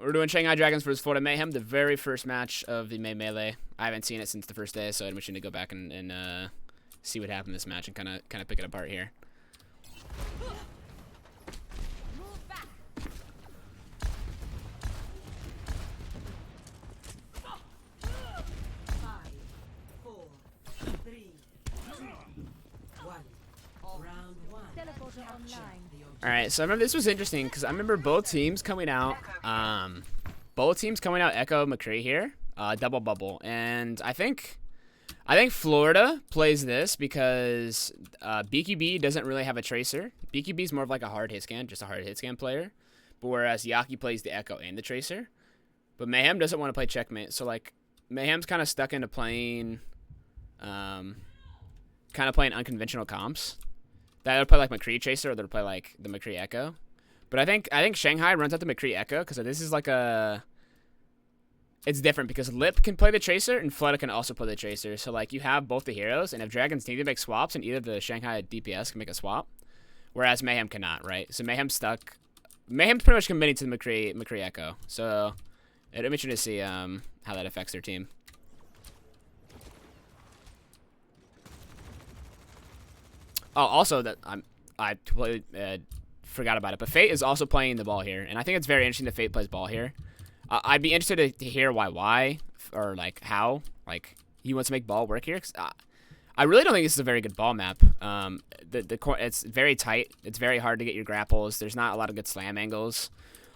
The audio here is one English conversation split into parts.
We're doing Shanghai Dragons versus Florida Mayhem, the very first match of the May Melee. I haven't seen it since the first day, so I'm wishing to go back and see what happened in this match and kind of pick it apart here. Alright, so I remember this was interesting because I remember both teams coming out Echo McCree here, double bubble, and I think Florida plays this because BQB doesn't really have a tracer. BQB is more of like a hard hit scan, just a hard hit scan player, but whereas Yaki plays the Echo and the tracer. But Mayhem doesn't want to play checkmate, so like Mayhem's kind of stuck into playing unconventional comps. That would play like McCree Tracer, or they'll play like the McCree Echo. But I think Shanghai runs out the McCree Echo because this is like it's different because Lip can play the Tracer and Florida can also play the Tracer. So like you have both the heroes, and if Dragons need to make swaps, and either the Shanghai DPS can make a swap, whereas Mayhem cannot, right? So Mayhem's stuck. Mayhem's pretty much committing to the McCree Echo. So it'll be interesting to see how that affects their team. Oh, also that I completely forgot about it, but Fate is also playing the ball here, and I think it's very interesting that Fate plays ball here. I'd be interested to hear why, or like how, like he wants to make ball work here. Cause, I really don't think this is a very good ball map. It's very tight. It's very hard to get your grapples. There's not a lot of good slam angles.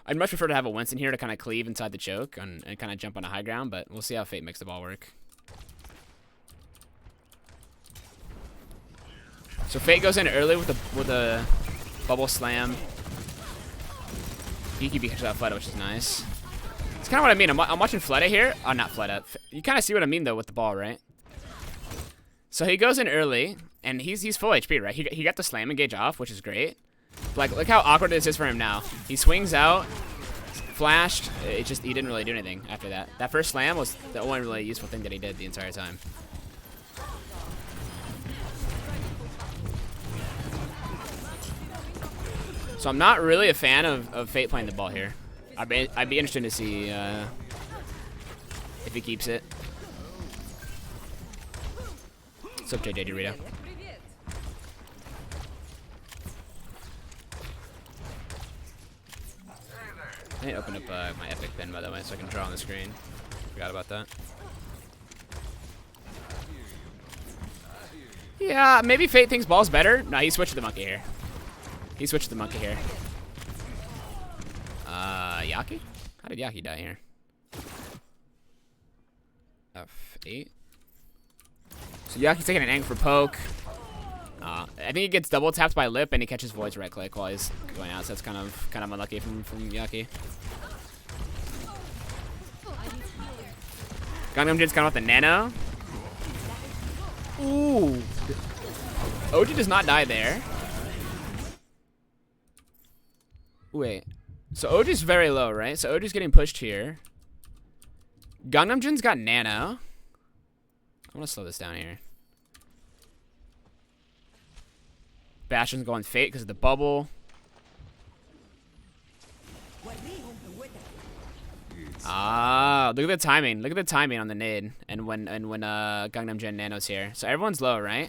I'd much prefer to have a Winston here to kind of cleave inside the choke and kind of jump on a high ground, but we'll see how Fate makes the ball work. So Fate goes in early with a bubble slam. BQB catches out Fleta, which is nice. It's kind of what I mean. I'm watching Fleta here. Oh, not Fleta. You kind of see what I mean though with the ball, right? So he goes in early, and he's full HP, right? He got the slam engage off, which is great. Like look how awkward this is for him now. He swings out, flashed. He didn't really do anything after that. That first slam was the only really useful thing that he did the entire time. So I'm not really a fan of Fate playing the ball here. I'd be interested to see if he keeps it. What's up, JJ Dorado? I need to open up my epic pin, by the way, so I can draw on the screen. Forgot about that. Yeah, maybe Fate thinks ball's better. No, he switched to the monkey here. He switched to the monkey here. Yaki? How did Yaki die here? F8. So Yaki's taking an angle for poke. I think he gets double tapped by Lip and he catches Void's right click while he's going out, so that's kind of unlucky from Yaki. Gangnam Jin's kind of with the nano. Ooh. OG does not die there. Wait. So OG's very low, right? So OG's getting pushed here. Gangnam Jin's got nano. I'm gonna slow this down here. Bastion's going Fate because of the bubble. Ah, look at the timing. Look at the timing on the nade and when Gangnam Jin nano's here. So everyone's low, right?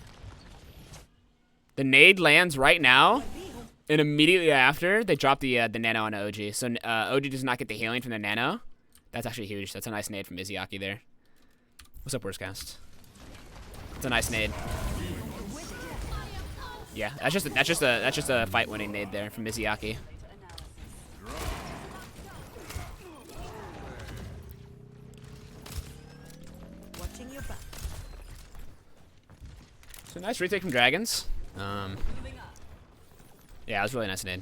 The nade lands right now, and immediately after they drop the nano on OG. So OG does not get the healing from the nano. That's actually huge. That's a nice nade from Izzyaki there. What's up, Worst Cast? It's a nice nade. Yeah, that's just a fight-winning nade there from Izzyaki. So nice retake from Dragons. Yeah, it was really nice nade.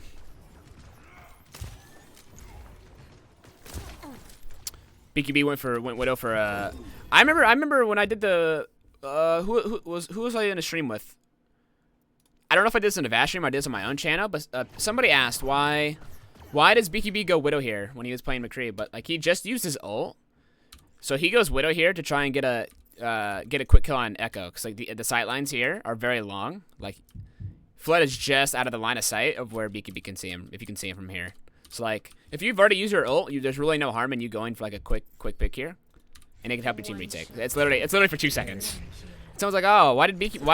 BQB went Widow for I remember when I did the who was I in a stream with? I don't know if I did this in a Vash stream or I did this on my own channel, but somebody asked why does BQB go Widow here when he was playing McCree? But like he just used his ult, so he goes Widow here to try and get a quick kill on Echo, because like the sight lines here are very long. Like Flood is just out of the line of sight of where BQB can see him, if you can see him from here. So like, if you've already used your ult, there's really no harm in you going for like a quick pick here, and it can help your team retake. It's literally for 2 seconds. Someone's like, oh, why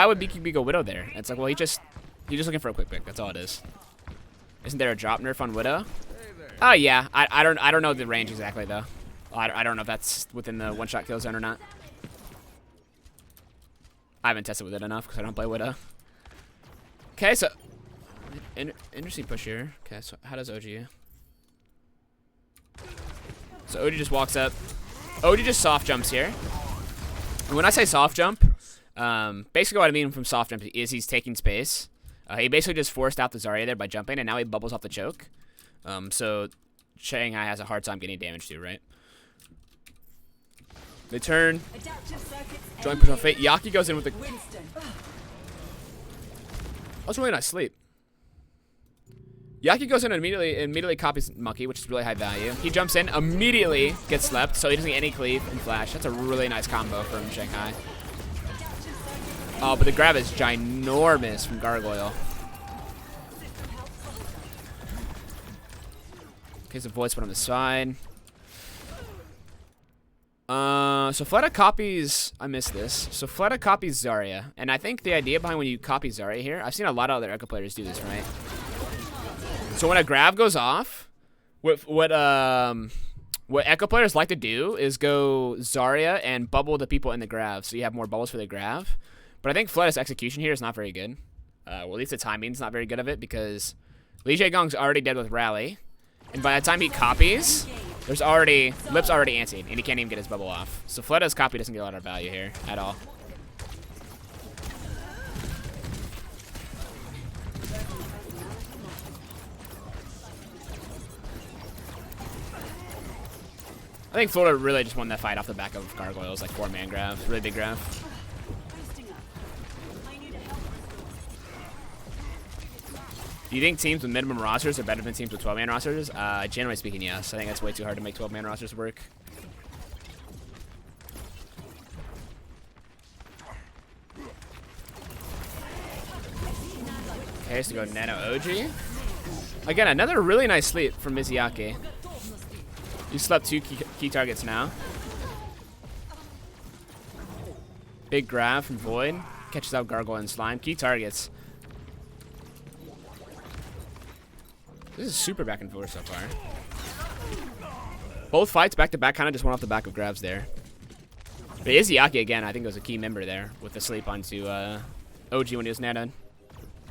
would BKB go Widow there? And it's like, well, he's just looking for a quick pick. That's all it is. Isn't there a drop nerf on Widow? Oh yeah, I don't know the range exactly though. I don't know if that's within the one-shot kill zone or not. I haven't tested with it enough because I don't play Widow. Okay, so interesting push here. Okay, so how does OG? So OG just walks up. OG just soft jumps here. And when I say soft jump, basically what I mean from soft jump is he's taking space. He basically just forced out the Zarya there by jumping, and now he bubbles off the choke. So Shanghai has a hard time getting damage to, right? They turn. Joint push on Fate. Yaki goes in with the... That's really nice sleep. Yaki goes in and immediately copies Monkey, which is really high value. He jumps in, immediately gets slept, so he doesn't get any cleave and flash. That's a really nice combo from Shanghai. Oh, but the grab is ginormous from Gargoyle. Okay, so voice put on the side. So Fleta copies... I missed this. So Fleta copies Zarya. And I think the idea behind when you copy Zarya here... I've seen a lot of other Echo players do this, right? So when a grab goes off... What Echo players like to do is go Zarya and bubble the people in the grab. So you have more bubbles for the grab. But I think Fleta's execution here is not very good. Well, at least the timing's not very good of it because... Lee Jae-gong's already dead with Rally. And by the time he copies... Lip's already antsy, and he can't even get his bubble off. So Fleta's copy doesn't get a lot of value here at all. I think Florida really just won that fight off the back of Gargoyles, like 4-man grab, really big grab. Do you think teams with minimum rosters are better than teams with 12-man rosters? Generally speaking, yes. I think that's way too hard to make 12-man rosters work. Okay, so go Nano OG. Again, another really nice sleep from Mizuyaki. You slept 2 key targets now. Big grab from Void. Catches out Gargoyle and Slime. Key targets. This is super back and forth so far. Both fights back to back kind of just went off the back of grabs there. But Izuyaki again, I think was a key member there with the sleep onto OG when he was nanoed.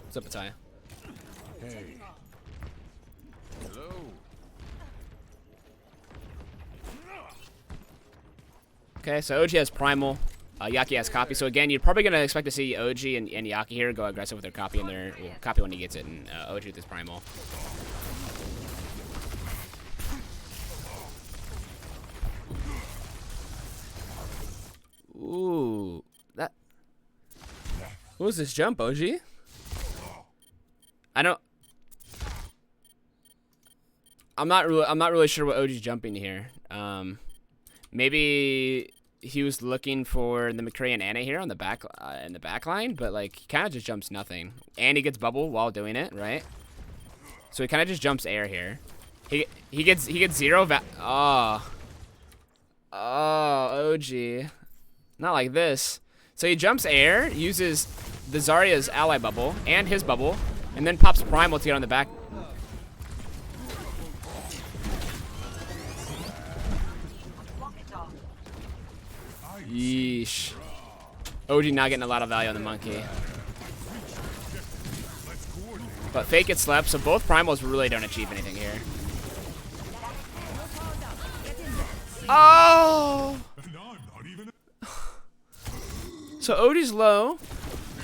What's up, Ataya? Hey. Hello. Okay, so OG has Primal. Yaki has Copy. So again, you're probably going to expect to see OG and Yaki here go aggressive with their Copy and their Copy when he gets it, and OG with his Primal. Ooh, that. What was this jump, OG? I don't. I'm not really sure what OG's jumping here. Maybe he was looking for the McCray and Anna here on the back in the back line, but like he kind of just jumps nothing, and he gets bubble while doing it, right? So he kind of just jumps air here. He gets 0 oh, OG. Not like this. So he jumps air, uses the Zarya's ally bubble and his bubble, and then pops Primal to get on the back. Yeesh. OG not getting a lot of value on the monkey. But Fake gets slept, so both Primals really don't achieve anything here. Oh! So OG's low.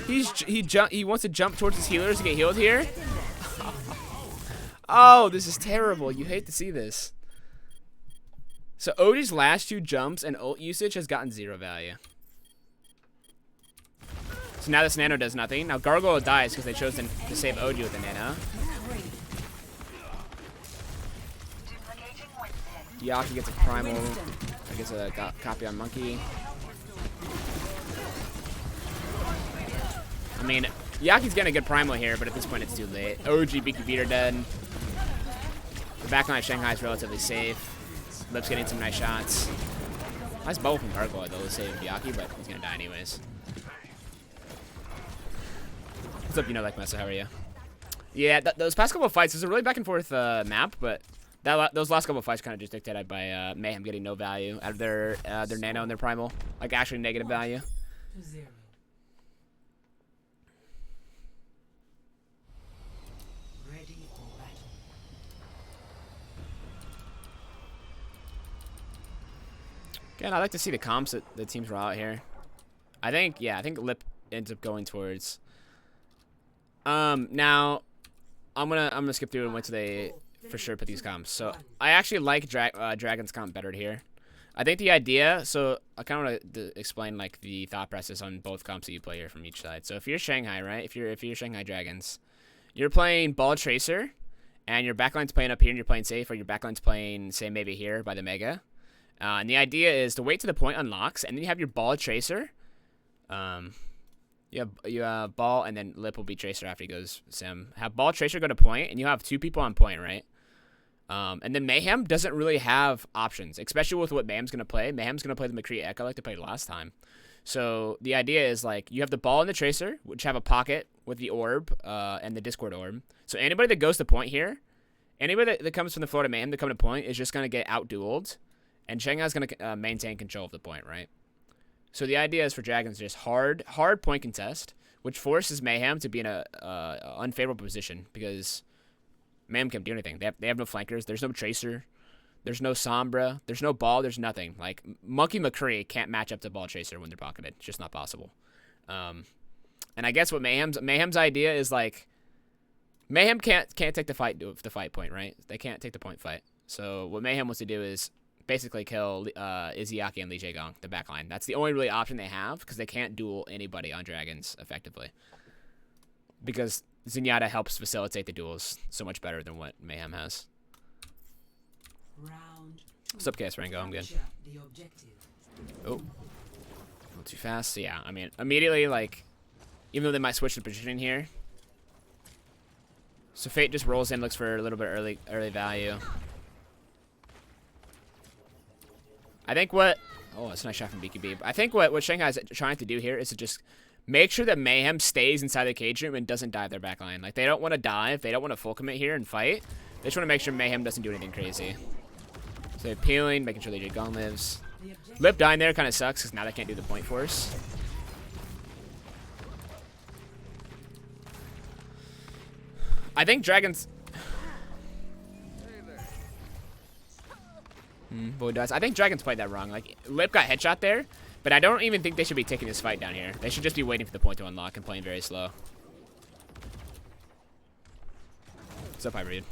He wants to jump towards his healers to get healed here. Oh, this is terrible. You hate to see this. So OG's last 2 jumps and ult usage has gotten 0 value. So now this nano does nothing. Now Gargoyle dies because they chose to save OG with the nano. Yaki gets a primal. I guess a copy on monkey. I mean, Yaki's getting a good primal here, but at this point it's too late. OG, Beaky Beater dead. The backline of Shanghai is relatively safe. Lip's getting some nice shots. Nice bubble from Gargoyle though to save Yaki, but he's gonna die anyways. What's up, you know, like Mesa? How are you? Yeah, those past couple of fights, there's a really back and forth map, but those last couple of fights kind of just dictated by Mayhem getting no value out of their nano and their primal, like actually negative value. Again, I like to see the comps that the teams roll out here. I think Lip ends up going towards. Now, I'm gonna skip through and wait till they for sure put these comps. So I actually like Dragon's comp better here. I think the idea. So I kind of want to explain like the thought process on both comps that you play here from each side. So if you're Shanghai, right? If you're Shanghai Dragons, you're playing Ball Tracer, and your backline's playing up here, and you're playing safe, or your backline's playing say maybe here by the Mega. And the idea is to wait till the point unlocks, and then you have your Ball Tracer. You have Ball, and then Lip will be Tracer after he goes Sim. Have Ball Tracer go to point, and you have 2 people on point, right? And then Mayhem doesn't really have options, especially with what Mayhem's going to play. Mayhem's going to play the McCree Echo like they played last time. So the idea is, like, you have the Ball and the Tracer, which have a pocket with the Orb and the Discord Orb. So anybody that goes to point here, anybody that comes from the Florida Mayhem to come to point is just going to get out-dueled. And Shanghai's going to maintain control of the point, right? So the idea is for Dragons just hard point contest, which forces Mayhem to be in a unfavorable position because Mayhem can't do anything. They have no flankers. There's no Tracer. There's no Sombra. There's no Ball. There's nothing. Like, Monkey McCree can't match up to Ball Tracer when they're pocketed. It's just not possible. And I guess what Mayhem's idea is, like, Mayhem can't take the fight point, right? They can't take the point fight. So what Mayhem wants to do is basically kill Izzyaki and Lee Jae-gong, the backline. That's the only really option they have because they can't duel anybody on Dragons effectively. Because Zenyatta helps facilitate the duels so much better than what Mayhem has. What's up, KS Rango? I'm good. Oh. A little too fast. So yeah, I mean, immediately, like, even though they might switch the positioning here. So Fate just rolls in, looks for a little bit early value. I think what... Oh, that's a nice shot from BKB. I think what Shanghai's trying to do here is to just make sure that Mayhem stays inside the cage room and doesn't dive their backline. Like, they don't want to dive. They don't want to full commit here and fight. They just want to make sure Mayhem doesn't do anything crazy. So they're peeling, making sure Lee Jae-gong lives. Lip dying there kind of sucks because now they can't do the point force. I think Dragons... Boy does. I think Dragons played that wrong. Like, Lip got headshot there, but I don't even think they should be taking this fight down here. They should just be waiting for the point to unlock and playing very slow. What's up, Hybrid?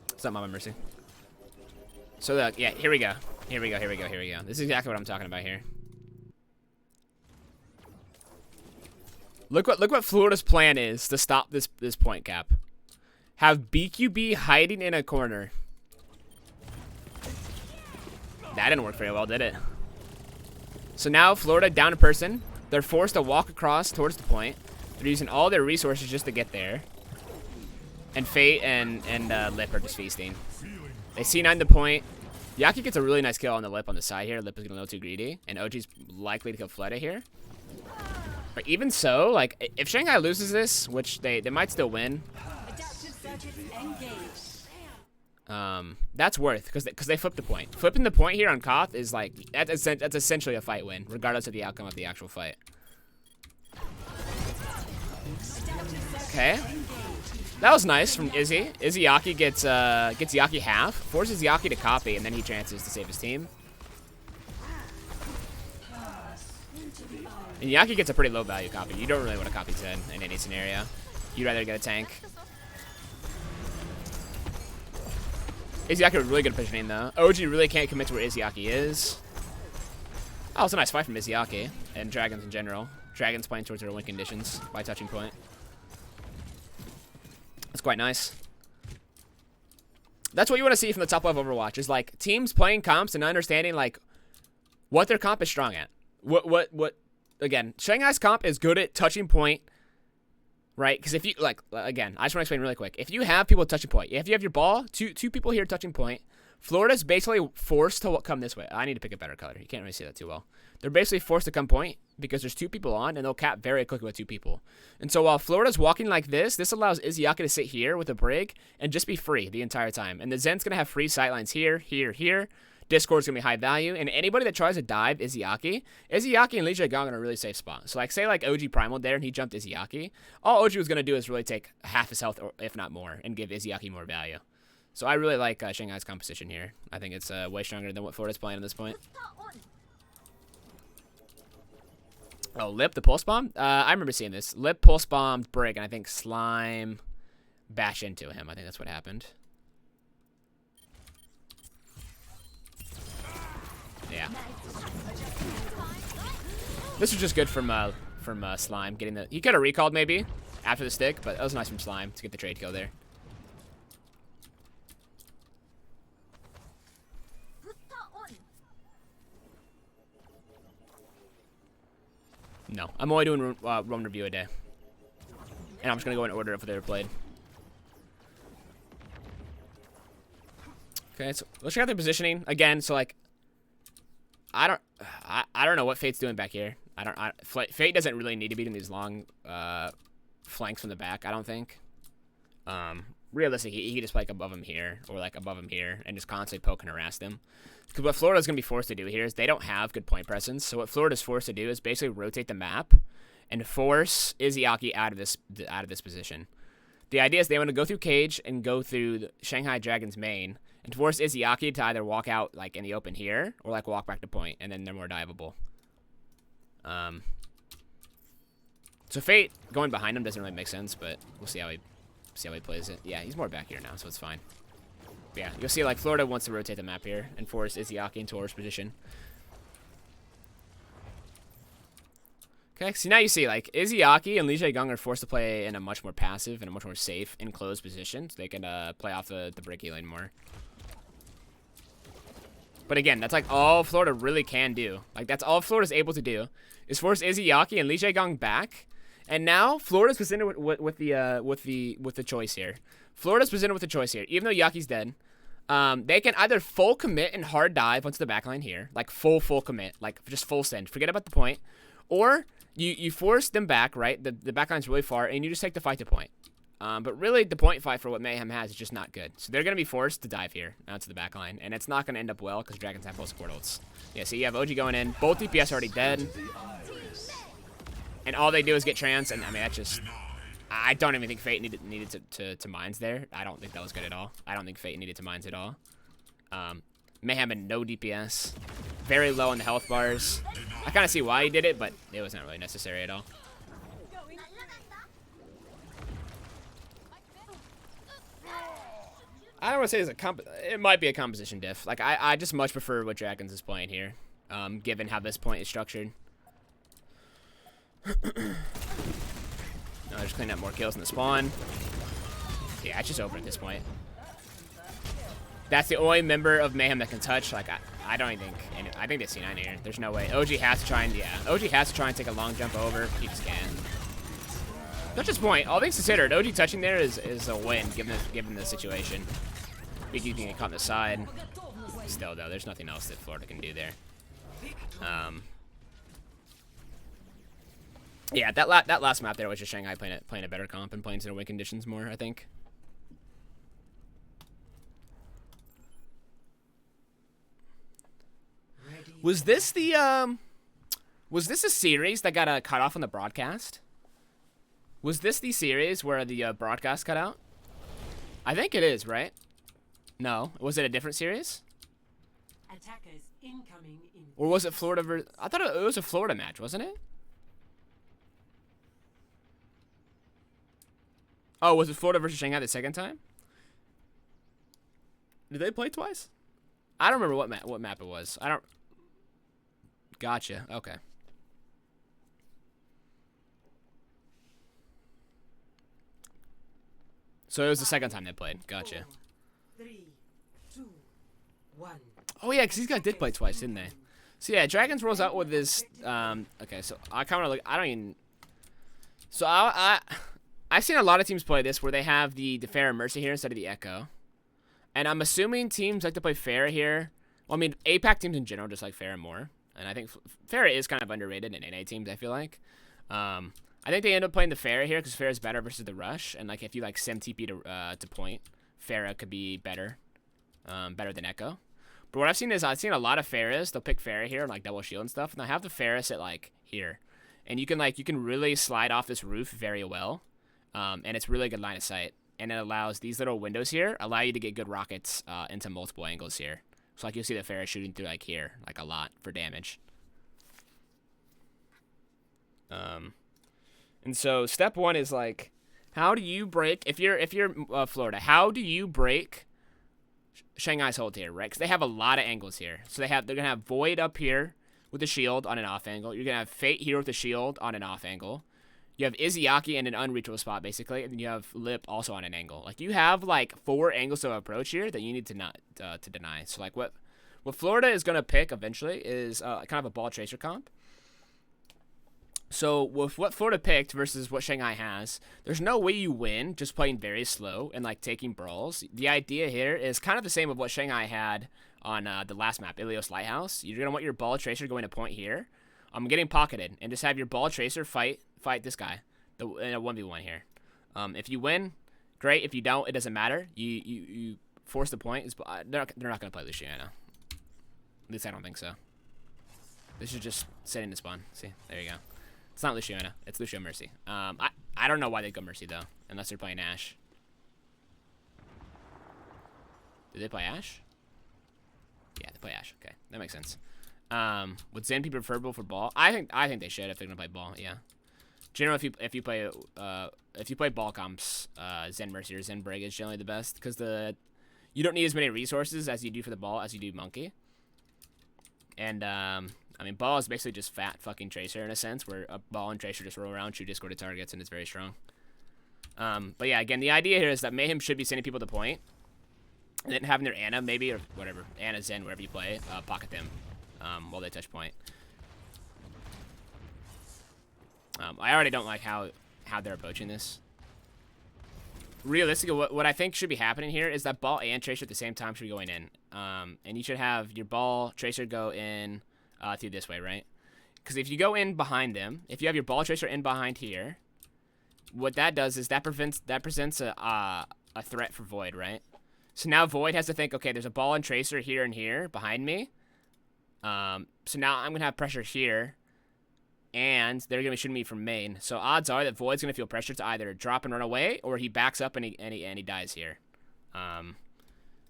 What's up, Mama Mercy? So, look, yeah, here we go. Here we go. This is exactly what I'm talking about here. Look what Florida's plan is to stop this point cap. Have BQB hiding in a corner. That didn't work very well, did it? So now Florida down a person. They're forced to walk across towards the point. They're using all their resources just to get there. And Fate and Lip are just feasting. They C9 the point. Yaki gets a really nice kill on the Lip on the side here. Lip is getting a little too greedy. And OG's likely to kill Fleta here. But even so, like, if Shanghai loses this, which they might still win, that's worth, because they flipped the point. Flipping the point here on Koth is like, that's essentially a fight win, regardless of the outcome of the actual fight. Okay. That was nice from Izzy. Yaki gets Yaki half, forces Yaki to copy, and then he chances to save his team. And Yaki gets a pretty low value copy. You don't really want to copy Zed in any scenario. You'd rather get a tank. Izzyaki really good positioning though. OG really can't commit to where Izzyaki is. Oh, it's a nice fight from Izzyaki and Dragons in general. Dragons playing towards their win conditions by touching point. That's quite nice. That's what you want to see from the top level Overwatch, is like teams playing comps and understanding like what their comp is strong at. What again, Shanghai's comp is good at touching point right? Because if you, like, again, I just want to explain really quick. If you have people touching point, if you have your ball, two people here touching point, Florida's basically forced to come this way. I need to pick a better color. You can't really see that too well. They're basically forced to come point because there's 2 people on, and they'll cap very quickly with 2 people. And so while Florida's walking like this allows Izayaki to sit here with a brig and just be free the entire time. And the Zen's going to have free sightlines here, here, here. Discord's going to be high value. And anybody that tries to dive Izayaki and Lee Jae-gong are in a really safe spot. So, like, say, like, OG Primal there and he jumped Izayaki. All OG was going to do is really take half his health, or if not more, and give Izayaki more value. So I really like Shanghai's composition here. I think it's way stronger than what Florida's playing at this point. Oh, Lip, the pulse bomb? I remember seeing this. Lip pulse bombed Brig, and I think Slime bash into him. I think that's what happened. Yeah. This was just good from Slime getting the. He could have recalled maybe after the stick, but that was nice from Slime to get the trade kill there. No, I'm only doing roam review a day. And I'm just going to go in order of what they were played. Okay, so let's check out their positioning. Again, so like, I don't know what Fate's doing back here. Fate doesn't really need to be in these long flanks from the back, I don't think. Realistically, he could just like above him here, or like above him here, and just constantly poke and harass them. Because what Florida's going to be forced to do here is they don't have good point presence. So what Florida's forced to do is basically rotate the map and force Izayaki out of this position. The idea is they want to go through Cage and go through the Shanghai Dragon's main and force Izayaki to either walk out like in the open here or like walk back to point, and then they're more diveable. So Fate going behind him doesn't really make sense, but we'll see how he plays it. Yeah, he's more back here now, so it's fine. But yeah, you'll see like Florida wants to rotate the map here and force Izayaki into Horus position. Okay, so now you see like Izayaki and Lee Jae-gong are forced to play in a much more passive and a much more safe enclosed position, so they can play off the breaky lane more. But again, that's like all Florida really can do. Like that's all Florida's able to do is force Izayaki and Lee Jae-gong back. And now Florida's presented with the choice here. Florida's presented with the choice here. Even though Yaki's dead, they can either full commit and hard dive onto the backline here, like full commit, like just full send. Forget about the point, or you force them back, right? The backline's really far, and you just take the fight to point. But really, the point fight for what Mayhem has is just not good. So they're gonna be forced to dive here out to the backline, and it's not gonna end up well because Dragons have full support ults. Yeah, so you have OG going in. Both DPS already dead. And all they do is get trans, and I mean, that's just... I don't even think Fate needed to mines there. I don't think that was good at all. I don't think Fate needed to mines at all. Mayhem had no DPS. Very low on the health bars. I kind of see why he did it, but it was not really necessary at all. I don't want to say it might be a composition diff. Like, I just much prefer what Dragons is playing here, given how this point is structured. No, just clean up more kills in the spawn. Yeah, it's just over at this point. That's the only member of Mayhem that can touch. Like, I don't even think. And I think they see 9 here. There's no way. OG has to try and OG has to try and take a long jump over. He just can. Touch this point. All things considered, OG touching there is a win given the situation. You can get caught on the side. Still though, there's nothing else that Florida can do there. Yeah, that last map there was just Shanghai playing a better comp and playing to the win conditions more, I think. Was this a series that got cut off on the broadcast? Was this the series where the broadcast cut out? I think it is, right? No, was it a different series? Attackers incoming in. Or was it Florida versus... I thought it was a Florida match, wasn't it? Oh, was it Florida versus Shanghai the second time? Did they play twice? I don't remember what map it was. I don't... Gotcha. Okay. So it was the second time they played. Gotcha. 4, 3, 2, 1. Oh yeah, because these guys did play twice, didn't they? So yeah, Dragons rolls out with this. Okay, so I kind of like. I don't even. So I've seen a lot of teams play this where they have the Pharah Mercy here instead of the Echo. And I'm assuming teams like to play Pharah here. Well, I mean, APAC teams in general just like Pharah more. And I think Pharah is kind of underrated in NA teams, I feel like. I think they end up playing the Pharah here because Pharah is better versus the Rush. And like if you like sim TP to point, Pharah could be better. Better than Echo. But what I've seen is I've seen a lot of Pharahs. They'll pick Pharah here and like double shield and stuff. And they'll have the Pharah sit like here. And you can really slide off this roof very well. And it's really good line of sight. And it allows these little windows here allow you to get good rockets into multiple angles here. So like you'll see the Pharah shooting through like here, like a lot for damage. And so step one is like, how do you break if you're Florida? How do you break Shanghai's hold here, right? Because they have a lot of angles here. So they're gonna have Void up here with a shield on an off angle. You're gonna have Fate here with a shield on an off angle. You have Izzyaki in an unreachable spot, basically, and then you have Lip also on an angle. Like, you have, like, 4 angles of approach here that you need to not to deny. So, like, what Florida is going to pick eventually is kind of a ball tracer comp. So, with what Florida picked versus what Shanghai has, there's no way you win just playing very slow and, like, taking brawls. The idea here is kind of the same of what Shanghai had on the last map, Ilios Lighthouse. You're going to want your ball tracer going to point here. I'm getting pocketed, and just have your ball tracer fight this guy in a 1v1 here. If you win, great. If you don't, it doesn't matter. You force the point. They're not going to play Luciana. At least I don't think so. This is just setting the spawn. See, there you go. It's not Luciana. It's Lucio Mercy. I don't know why they go Mercy though, unless they're playing Ashe. Did they play Ashe? Yeah, they play Ashe. Okay, that makes sense. Would Zen be preferable for ball? I think they should if they're gonna play ball. Yeah. Generally, if you play ball comps, Zen Mercy or Zen Brig is generally the best because you don't need as many resources as you do for the ball as you do Monkey. And I mean, ball is basically just fat fucking tracer in a sense, where a ball and tracer just roll around, shoot discorded targets, and it's very strong. But yeah, again, the idea here is that Mayhem should be sending people to point, and then having their Ana maybe or whatever, Ana Zen wherever you play, pocket them while they touch point. I already don't like how they're approaching this. Realistically, what I think should be happening here is that ball and tracer at the same time should be going in. And you should have your ball tracer go in through this way, right? Because if you go in behind them, if you have your ball tracer in behind here, what that does is that presents a threat for Void, right? So now Void has to think, okay, there's a ball and tracer here and here behind me. So now I'm gonna have pressure here. And they're going to be shooting me from main. So odds are that Void's going to feel pressure to either drop and run away, or he backs up and he dies here.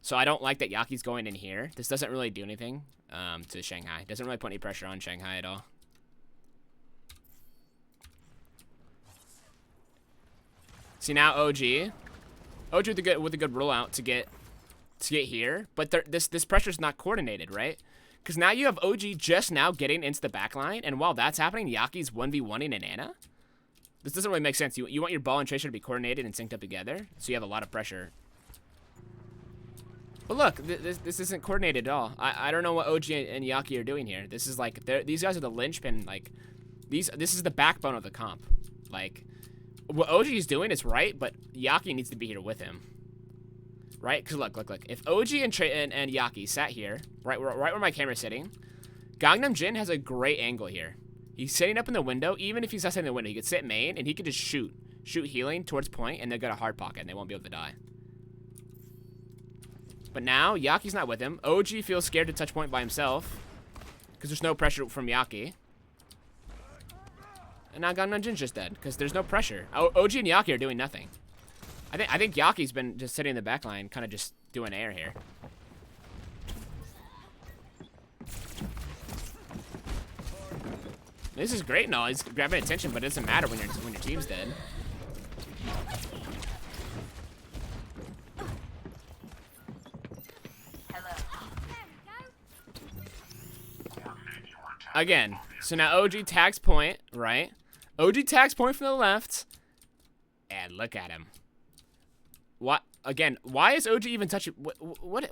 So I don't like that Yaki's going in here. This doesn't really do anything to Shanghai. Doesn't really put any pressure on Shanghai at all. See now OG with a good rollout to get here, but this pressure's not coordinated, right? Because now you have OG just now getting into the backline, and while that's happening, Yaki's 1v1ing an Ana. This doesn't really make sense. You want your ball and tracer to be coordinated and synced up together, so you have a lot of pressure. But look, this isn't coordinated at all. I don't know what OG and Yaki are doing here. This is like, these guys are the linchpin, like, this is the backbone of the comp. Like, what OG is doing is right, but Yaki needs to be here with him. Right? Because look. If OG and Yaki sat here, right where my camera's sitting, Gangnam Jin has a great angle here. He's sitting up in the window. Even if he's not sitting in the window, he could sit main, and he could just shoot healing towards point, and they'll get a hard pocket, and they won't be able to die. But now, Yaki's not with him. OG feels scared to touch point by himself, because there's no pressure from Yaki. And now Gangnam Jin's just dead, because there's no pressure. OG and Yaki are doing nothing. I think Yaki's been just sitting in the back line, kind of just doing air here. This is great and all. He's grabbing attention, but it doesn't matter when your team's dead. Again, so now OG tags point, right? OG tags point from the left. And look at him. What? Again, why is OG even touching? Wait.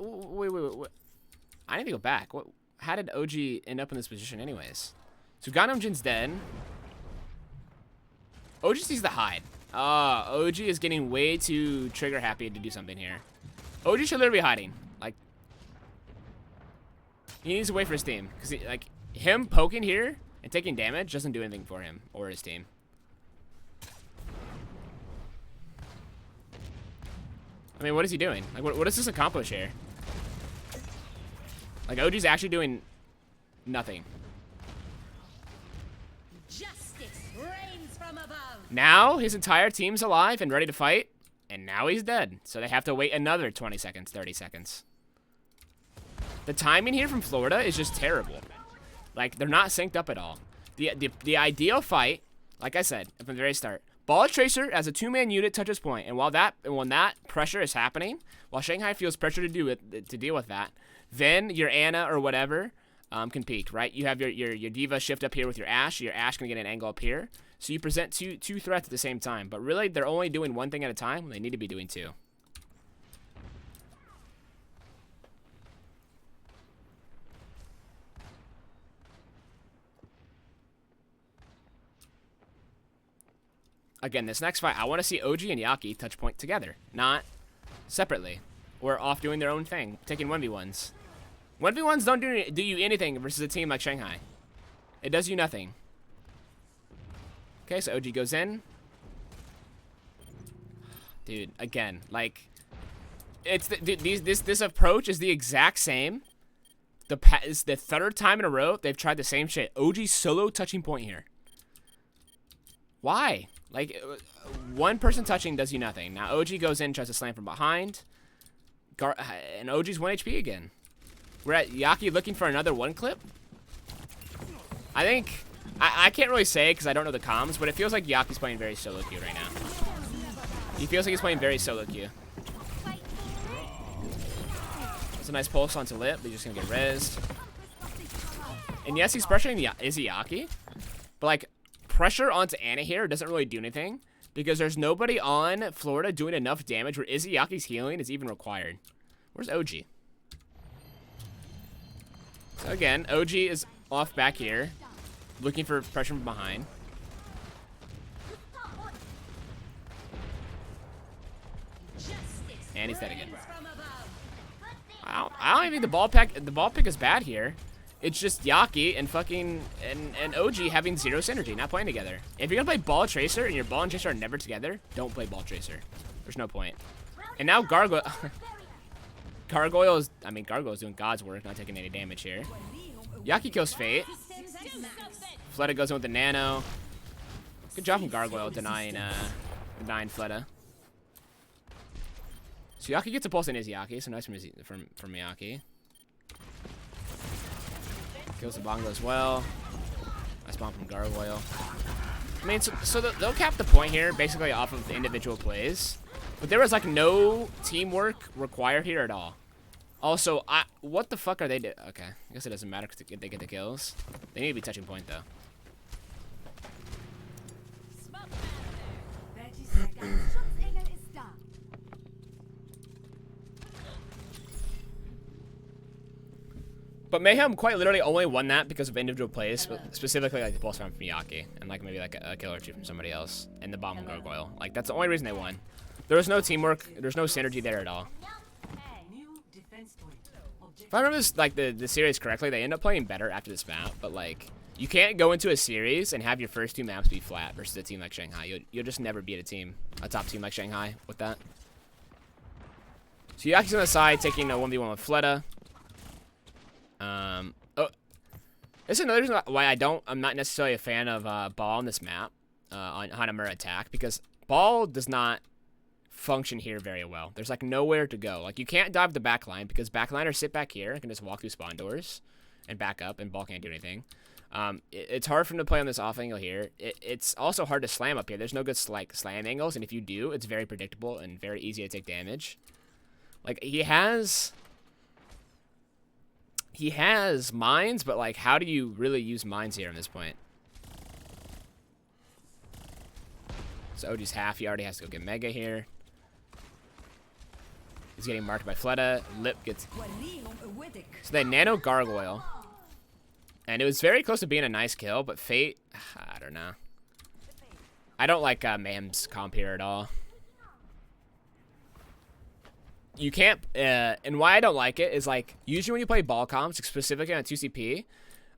I need to go back. How did OG end up in this position anyways? So Gangnam Jin's dead. OG sees the hide. OG is getting way too trigger happy to do something here. OG should literally be hiding. Like, he needs to wait for his team. Because, like, him poking here and taking damage doesn't do anything for him or his team. I mean, what is he doing? Like, what does this accomplish here? Like, OG's actually doing nothing. Justice reigns from above. Now his entire team's alive and ready to fight, and now he's dead. So they have to wait another 20 seconds, 30 seconds. The timing here from Florida is just terrible. Like, they're not synced up at all. The ideal fight, like I said from the very start, Ball Tracer as a two-man unit touches point, and when that pressure is happening, while Shanghai feels pressure to deal with that, then your Ana or whatever can peek, right? You have your Diva shift up here with your Ashe. Your Ashe can get an angle up here. So you present two threats at the same time. But really, they're only doing one thing at a time when they need to be doing two. Again, this next fight, I want to see OG and Yaki touch point together, not separately. Or off doing their own thing, taking 1v1s. 1v1s don't do you anything versus a team like Shanghai. It does you nothing. Okay, so OG goes in. Dude, again, like, it's this approach is the exact same. It's the third time in a row they've tried the same shit. OG solo touching point here. Why? Like, one person touching does you nothing. Now OG goes in, tries to slam from behind. And OG's 1 HP again. We're at Yaki looking for another one clip. I think, I can't really say because I don't know the comms, but it feels like Yaki's playing very solo queue right now. He feels like he's playing very solo queue. It's a nice pulse onto Lip, but he's just gonna get rezzed. And yes, he's pressuring Yaki, but like, pressure onto Ana here doesn't really do anything because there's nobody on Florida doing enough damage where Izzy-Yaki's healing is even required. Where's OG? So again, OG is off back here, looking for pressure from behind. And he's dead again. I don't even think the ball pick is bad here. It's just Yaki and fucking and OG having zero synergy, not playing together. If you're gonna play Ball Tracer and your Ball and Tracer are never together, don't play Ball Tracer. There's no point. And now Gargoyle Gargoyle's doing God's work, not taking any damage here. Yaki kills Fate. Fleta goes in with the Nano. Good job from Gargoyle denying Fleta. So Yaki gets a pulse in his Yaki, so nice from Yaki. Kills the Bongo as well. Nice bomb from Gargoyle. I mean, so they'll cap the point here basically off of the individual plays. But there was like no teamwork required here at all. Also, what the fuck are they doing? Okay, I guess it doesn't matter if they get the kills. They need to be touching point though. 30 seconds. But Mayhem quite literally only won that because of individual plays, specifically like the pulse round from Yaki and like maybe like a kill or two from somebody else and the bomb from Gargoyle. Like that's the only reason they won. There was no teamwork. There's no synergy there at all. If I remember this, like the series correctly, they end up playing better after this map. But like, you can't go into a series and have your first two maps be flat versus a team like Shanghai. You'll just never beat a top team like Shanghai with that. So Yaki's on the side taking a 1v1 with Fleta. Oh, this is another reason why I'm not necessarily a fan of Ball on this map on Hanamura attack because Ball does not function here very well. There's like nowhere to go. Like you can't dive the back line because backliners sit back here and can just walk through spawn doors and back up and Ball can't do anything. It's hard for him to play on this off angle here. It's also hard to slam up here. There's no good like slam angles, and if you do, it's very predictable and very easy to take damage. Like he has mines, but like how do you really use mines here at this point? So OG's half, he already has to go get Mega here. He's getting marked by Fleta. Lip gets... So they nano Gargoyle. And it was very close to being a nice kill, but Fate... I don't know. I don't like Mayhem's comp here at all. You can't, and why I don't like it is like usually when you play ball comps, specifically on 2CP,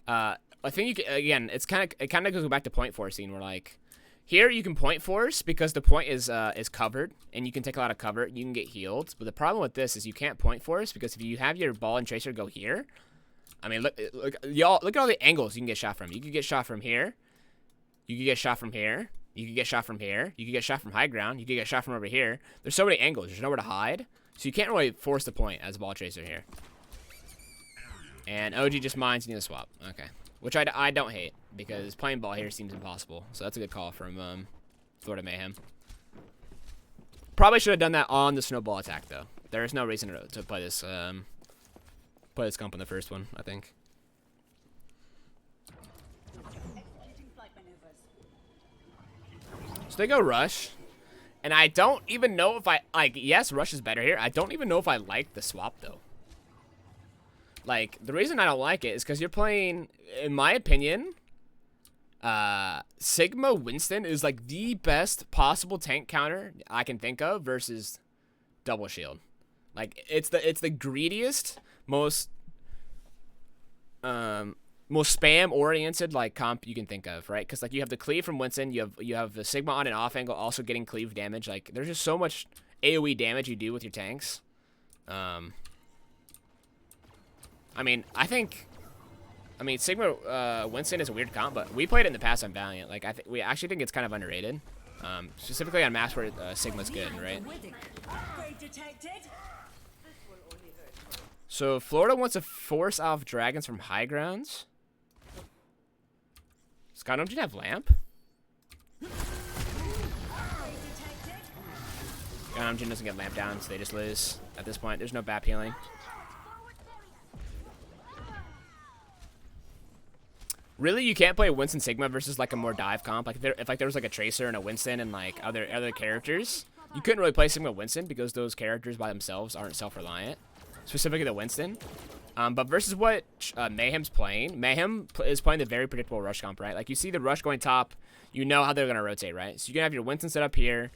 I think you can, again, it kind of goes back to point forcing where like here you can point force because the point is covered and you can take a lot of cover, you can get healed. But the problem with this is you can't point force because if you have your ball and tracer go here, I mean look y'all look at all the angles you can get shot from. You can get shot from here, you can get shot from here, you can get shot from here, you can get shot from high ground, you can get shot from over here. There's so many angles, there's nowhere to hide. So you can't really force the point as a ball chaser here. And OG just mines, you need to swap. Okay. Which I don't hate, because playing ball here seems impossible. So that's a good call from Florida Mayhem. Probably should have done that on the snowball attack, though. There is no reason to play this comp in the first one, I think. So they go rush. And I don't even know if I, like, yes, rush is better here. I don't even know if I like the swap, though. Like, the reason I don't like it is because you're playing, in my opinion, Sigma Winston is, like, the best possible tank counter I can think of versus double shield. Like, it's the greediest, most spam-oriented like comp you can think of, right? Because like you have the cleave from Winston, you have the Sigma on and off angle, also getting cleave damage. Like there's just so much AOE damage you do with your tanks. I mean, Sigma Winston is a weird comp, but we played it in the past on Valiant. Like we actually think it's kind of underrated, specifically on maps where Sigma's good, right? So Florida wants to force off dragons from high grounds. Scott, don't you have lamp? Jin doesn't get lamp down, so they just lose. At this point, there's no BAP healing. Really, you can't play Winston Sigma versus like a more dive comp. Like if there was like a Tracer and a Winston and like other characters, you couldn't really play Sigma Winston because those characters by themselves aren't self-reliant. Specifically the Winston. But versus what Mayhem's playing, Mayhem is playing the very predictable rush comp, right? Like you see the rush going top, you know how they're going to rotate, right? So you can have your Winston set up here,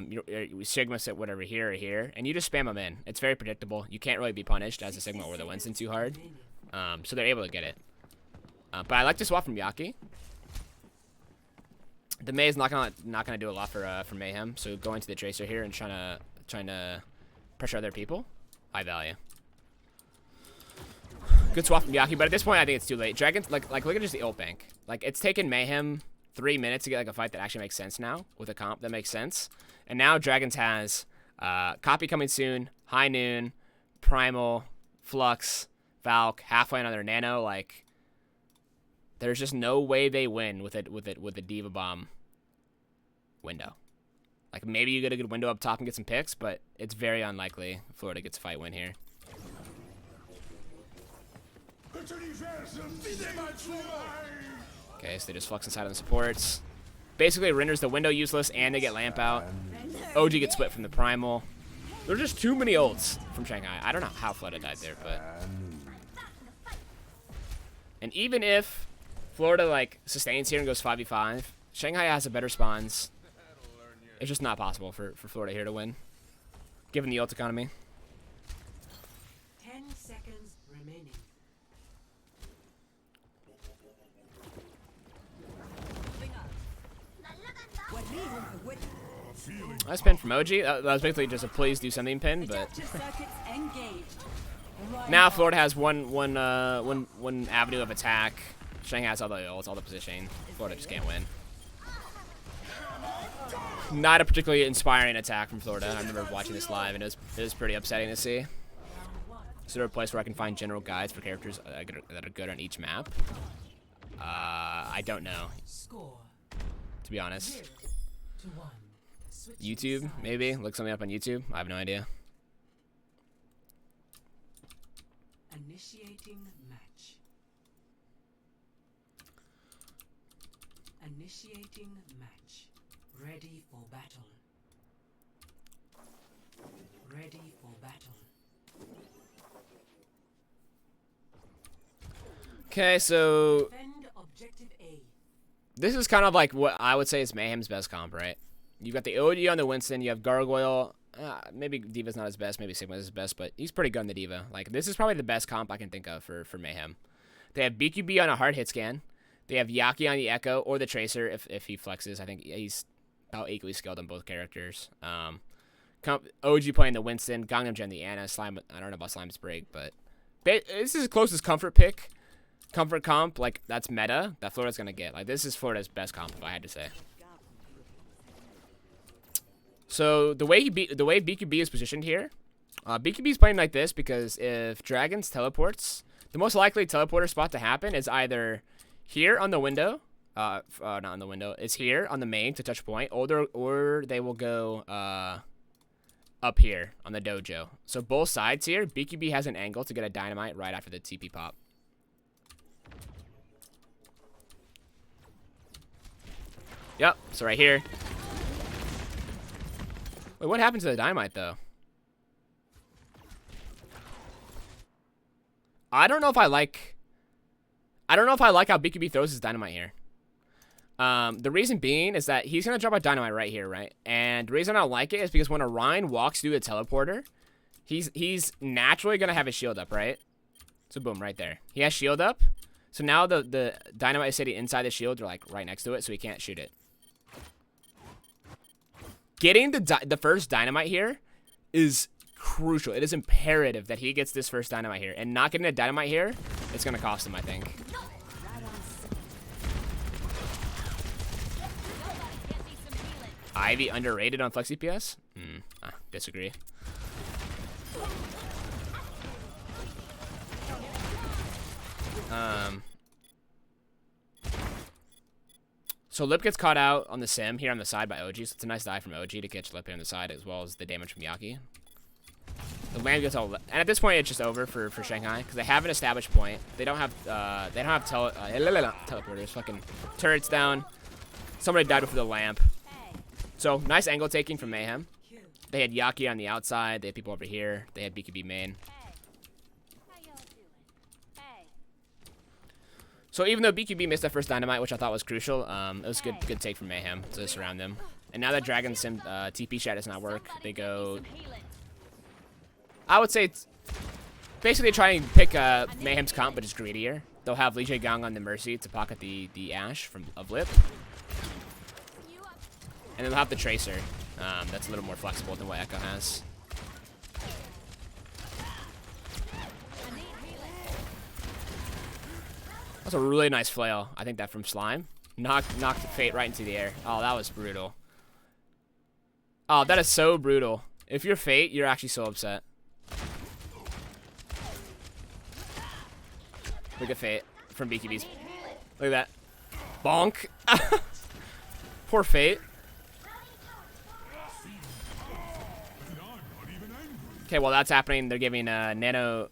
your Sigma set whatever here or here, and you just spam them in. It's very predictable. You can't really be punished as a Sigma or the Winston too hard. So they're able to get it. But I like to swap from Yaki. The May is not gonna do a lot for Mayhem, so going to the Tracer here and trying to pressure other people, high value. Good swap from Yaki, but at this point I think it's too late. Dragons, like look at just the ult bank. Like it's taken Mayhem 3 minutes to get like a fight that actually makes sense now with a comp that makes sense. And now Dragons has copy coming soon, high noon, primal, flux, Valk, halfway on their nano. Like there's just no way they win with the Diva Bomb window. Like maybe you get a good window up top and get some picks, but it's very unlikely Florida gets a fight win here. Okay, so they just flux inside on the supports. Basically, it renders the window useless, and they get lamp out. OG gets split from the primal. There's just too many ults from Shanghai. I don't know how Florida died there, but... And even if Florida, like, sustains here and goes 5v5, Shanghai has a better spawns. It's just not possible for Florida here to win, given the ult economy. 10 seconds remaining. Nice pin from OG. That was basically just a please do something pin, but now Florida has one avenue of attack. Shanghai has all the ults, all the positioning. Florida just can't win. Not a particularly inspiring attack from Florida. I remember watching this live, and it was pretty upsetting to see. Is there a place where I can find general guides for characters that are good on each map? I don't know. To be honest. YouTube, maybe? Look something up on YouTube? I have no idea. Initiating match. Initiating match. Ready for battle. Ready for battle. Okay, so Defend objective A. This is kind of like what I would say is Mayhem's best comp, right? You've got the OG on the Winston. You have Gargoyle. Maybe Diva's not his best. Maybe Sigma's his best, but he's pretty good on the Diva. Like, this is probably the best comp I can think of for Mayhem. They have BQB on a hard hit scan. They have Yaki on the Echo or the Tracer if he flexes. I think he's about equally skilled on both characters. OG playing the Winston. Gangnam Gen the Ana. Slime. I don't know about Slime's break, but this is the closest comfort pick. Comfort comp, like, that's meta that Florida's gonna get. Like, this is Florida's best comp, if I had to say. So the way BQB is positioned here, BQB is playing like this because if Dragons teleports, the most likely teleporter spot to happen is either here on the window, not on the window, it's here on the main to touch point, or they will go up here on the dojo. So both sides here, BQB has an angle to get a dynamite right after the TP pop. Yep, so right here. Wait, what happened to the dynamite, though? I don't know if I like how BQB throws his dynamite here. The reason being is that he's going to drop a dynamite right here, right? And the reason I don't like it is because when Orion walks through the teleporter, he's naturally going to have his shield up, right? So boom, right there. He has shield up. So now the dynamite is sitting inside the shield, or like right next to it, so he can't shoot it. Getting the first dynamite here is crucial. It is imperative that he gets this first dynamite here. And not getting a dynamite here, it's going to cost him, I think. Ivy underrated on Flex CPS? Disagree. So Lip gets caught out on the sim here on the side by OG, so it's a nice die from OG to catch Lip here on the side, as well as the damage from Yaki. The land gets all, and at this point it's just over for Shanghai because they have an established point. They don't have teleporters. Fucking turrets down. Somebody died before the lamp. So nice angle taking from Mayhem. They had Yaki on the outside. They had people over here. They had BKB main. So even though BQB missed that first dynamite, which I thought was crucial, it was good take from Mayhem to surround them. And now that Dragon Sim TP shot does not work, they go. I would say it's basically trying to pick Mayhem's comp, but just greedier. They'll have Li Gang on the Mercy to pocket the Ash of Lip, and then they'll have the Tracer. That's a little more flexible than what Echo has. That's a really nice flail. I think that from Slime. Knocked Fate right into the air. Oh, that was brutal. Oh, that is so brutal. If you're Fate, you're actually so upset. Look at Fate from BKB's. Look at that. Bonk. Poor Fate. Okay, while that's happening, they're giving Nano...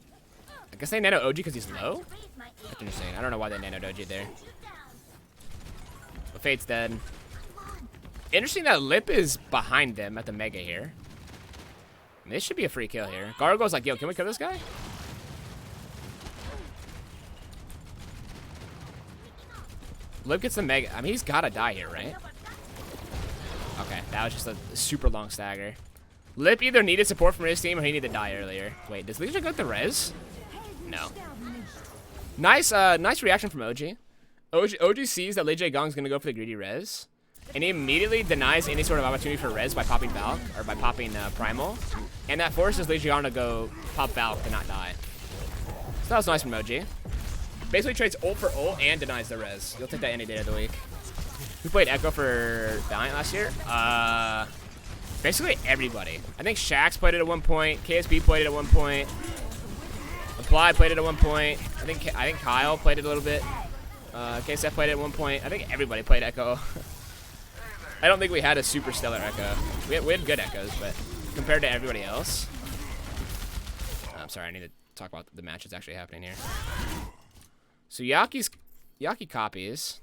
I guess they Nano OG because he's low? That's interesting. I don't know why they nanoed OG there. But Fate's dead. Interesting that Lip is behind them at the Mega here. I mean, this should be a free kill here. Gargoyle's like, yo, can we kill this guy? Lip gets the Mega. I mean, he's gotta die here, right? Okay, that was just a super long stagger. Lip either needed support from his team or he needed to die earlier. Wait, does Legion get the res? No. Nice reaction from OG. OG sees that Lei Jae Gong's gonna go for the greedy res, and he immediately denies any sort of opportunity for res by popping Valk, or by popping Primal, and that forces Lei Jae Gong to go pop Valk to not die. So that was nice from OG. Basically trades ult for ult and denies the res. You'll take that any day of the week. Who played Echo for Valiant last year? Basically everybody. I think Shax played it at one point. KSB played it at one point. Apply played it at one point. I think Kyle played it a little bit. KSF played it at one point. I think everybody played Echo. I don't think we had a super stellar Echo. We had good Echoes, but compared to everybody else. I'm sorry, I need to talk about the match that's actually happening here. So Yaki copies.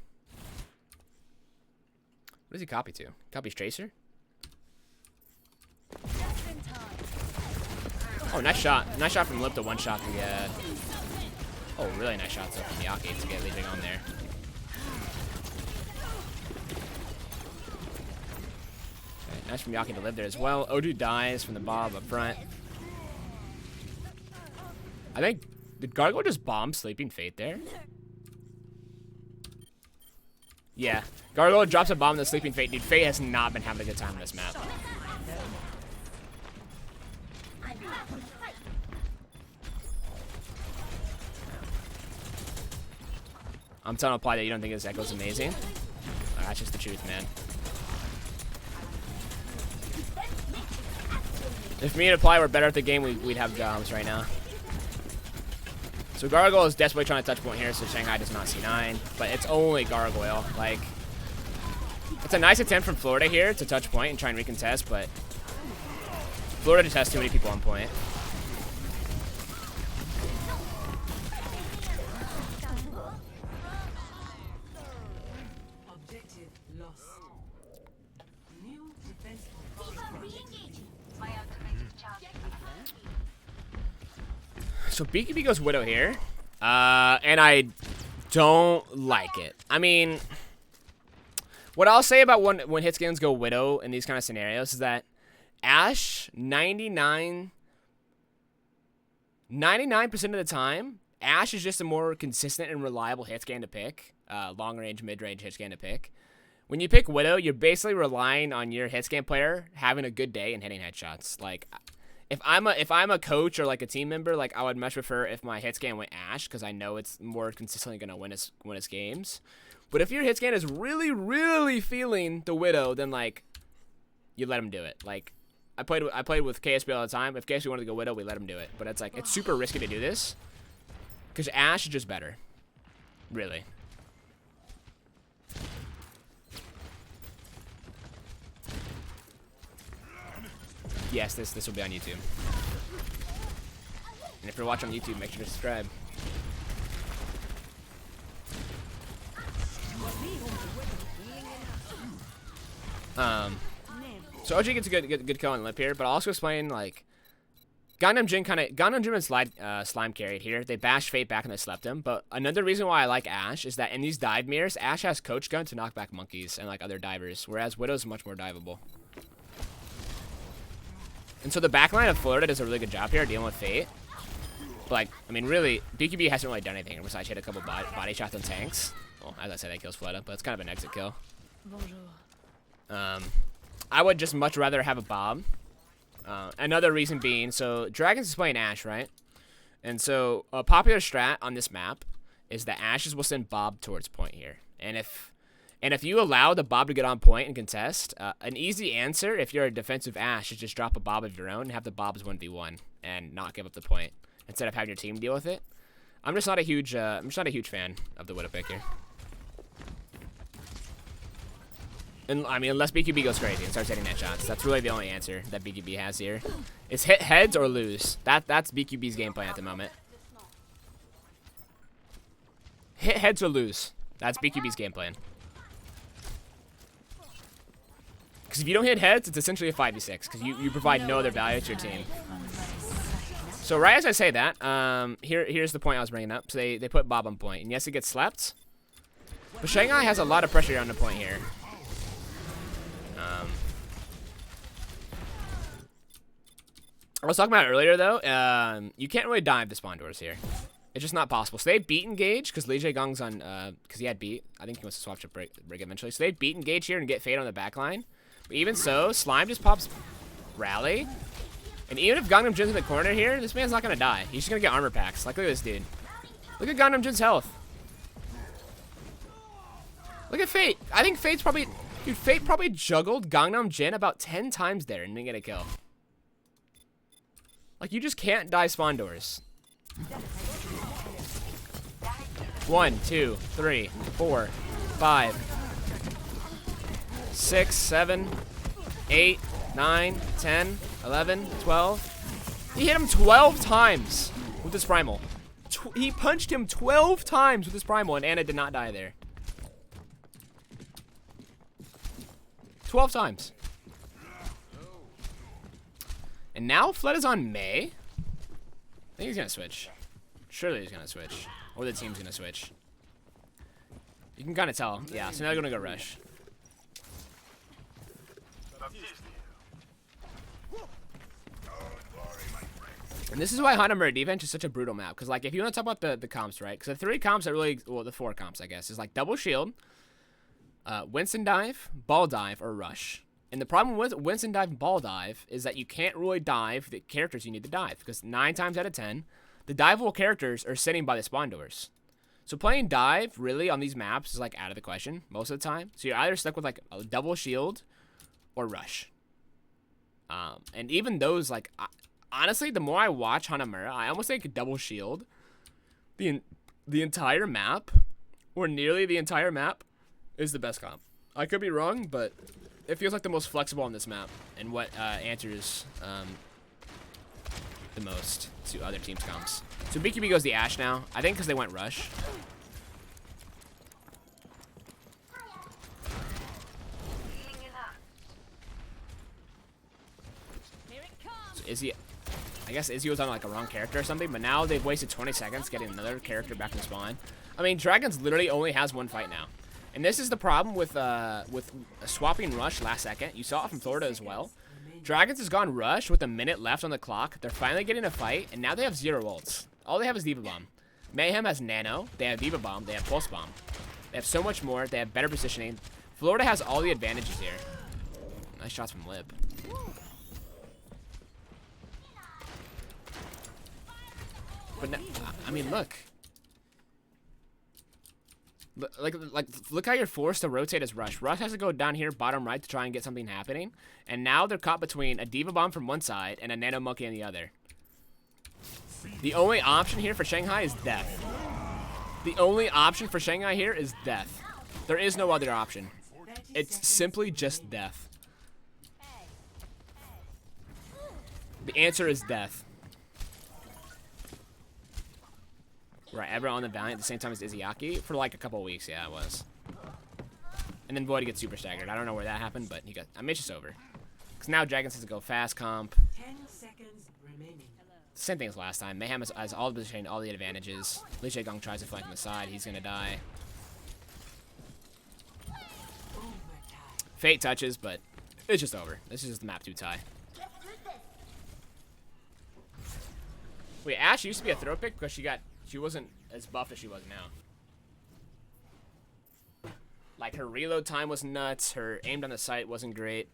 What does he copy to? Copies Tracer? Oh, nice shot. Nice shot from Lip to one shot to get... Oh, really nice shot from Yaki to get Legion on there. Nice from Yaki to live there as well. Odu dies from the Bob up front. I think, did Gargoyle just bomb Sleeping Fate there? Yeah. Gargoyle drops a bomb in the Sleeping Fate. Dude, Fate has not been having a good time on this map. I'm telling Apply that you don't think this Echo's amazing. Oh, that's just the truth, man. If me and Apply were better at the game, we'd have jobs right now. So Gargoyle is desperately trying to touch point here, so Shanghai does not see 9. But it's only Gargoyle. Like, it's a nice attempt from Florida here to touch point and try and recontest, but Florida just has too many people on point. Objective lost. New defense. So BKB goes Widow here, and I don't like it. I mean, what I'll say about when hit scans go Widow in these kind of scenarios is that Ashe 99% of the time, Ashe is just a more consistent and reliable hit scan to pick, long range, mid range hit scan to pick. When you pick Widow, you're basically relying on your hit scan player having a good day and hitting headshots. Like, if I'm a coach or like a team member, like I would much prefer if my hit scan went Ashe because I know it's more consistently gonna win us games. But if your hit scan is really, really feeling the Widow, then like you let him do it. Like I played with KSB all the time. If KSB wanted to go Widow, we let him do it. But it's like it's super risky to do this because Ashe is just better, really. Yes, this will be on YouTube. And if you're watching on YouTube, make sure to subscribe. So OG gets a good kill on lip here, but I'll also explain like Gangnam Jin and Slime carried here. They bash Fate back and they slept him. But another reason why I like Ashe is that in these dive mirrors, Ashe has Coach Gun to knock back monkeys and like other divers, whereas Widow's much more diveable. And so the backline of Florida does a really good job here dealing with Fate. But like, I mean, really, BKB hasn't really done anything besides hit a couple body shots on tanks. Well, as I said, that kills Florida, but it's kind of an exit kill. Bonjour. I would just much rather have a Bob. Another reason being, so Dragons is playing Ashe, right? And so a popular strat on this map is that Ashes will send Bob towards point here. And if you allow the Bob to get on point and contest, an easy answer if you're a defensive Ashe is just drop a Bob of your own and have the Bobs 1v1 and not give up the point instead of having your team deal with it. I'm just not a huge fan of the Widow pick here. And I mean, unless BKB goes crazy and starts hitting headshots, that's really the only answer that BKB has here. It's hit heads or lose. That's BKB's game plan at the moment. Hit heads or lose. That's BKB's game plan. Because if you don't hit heads, it's essentially a 5v6 because you provide no other value to your team. So right as I say that, here's the point I was bringing up. So they put Bob on point, and yes, it gets slept. But Shanghai has a lot of pressure on the point here. I was talking about it earlier though. You can't really dive the spawn doors here. It's just not possible. So they beat engage because Lee Jae Gong's on because he had beat. I think he wants to swap to break eventually. So they beat engage here and get Fade on the back line. But even so, Slime just pops rally. And even if Gangnam Jin's in the corner here, this man's not gonna die. He's just gonna get armor packs. Like look at this dude. Look at Gangnam Jin's health. Look at Fate. I think Fate's probably dude, Fate probably juggled Gangnam Jin about 10 times there and didn't get a kill. Like you just can't die spawn doors. 1, 2, 3, 4, 5, 6, 7, 8, 9, 10, 11, 12. He hit him 12 times with his primal. He punched him 12 times with his primal and Anna did not die there. 12 times. And now Flood is on May. I think he's gonna switch. Surely he's gonna switch. Or the team's gonna switch. You can kinda tell. Yeah, so now they're gonna go rush. And this is why Hanamura defense is such a brutal map. Because, like, if you want to talk about the comps, right? Because the 3 comps are really, well, the 4 comps, I guess, is like double shield, Winston dive, ball dive, or rush. And the problem with Winston dive and ball dive is that you can't really dive the characters you need to dive. Because 9 times out of 10, the diveable characters are sitting by the spawn doors. So playing dive, really, on these maps is, like, out of the question most of the time. So you're either stuck with, like, a double shield or rush. And even those, like... Honestly, the more I watch Hanamura, I almost think double shield the entire map, or nearly the entire map, is the best comp. I could be wrong, but it feels like the most flexible on this map and what answers the most to other teams' comps. So BQB goes the Ashe now. I think because they went rush. So Izzy... I guess Izzy was on like a wrong character or something, but now they've wasted 20 seconds getting another character back in spawn. I mean, Dragons literally only has 1 fight now. And this is the problem with swapping rush last second. You saw it from Florida as well. Dragons has gone rush with a minute left on the clock. They're finally getting a fight, and now they have 0 ults. All they have is Diva Bomb. Mayhem has Nano. They have Diva Bomb. They have Pulse Bomb. They have so much more. They have better positioning. Florida has all the advantages here. Nice shots from Lip. But no, I mean, look, look how you're forced to rotate as Rush. Rush has to go down here, bottom right, to try and get something happening. And now they're caught between a Diva Bomb from one side and a Nano Monkey on the other. The only option here for Shanghai is death. The only option for Shanghai here is death. There is no other option. It's simply just death. The answer is death. Right, everyone on the Valiant at the same time as Izzyaki for like a couple of weeks. Yeah, it was. And then Void gets super staggered. I don't know where that happened, but he got... I mean, it's just over. Because now Dragons has to go fast comp. 10 seconds remaining. Same thing as last time. Mayhem has all the positioning, all the advantages. Lee Jae-gong tries to flank on the side. He's going to die. Fate touches, but it's just over. This is just the map 2 tie. Wait, Ashe used to be a throw pick because she wasn't as buff as she was now. Like, her reload time was nuts. Her aim on the sight wasn't great.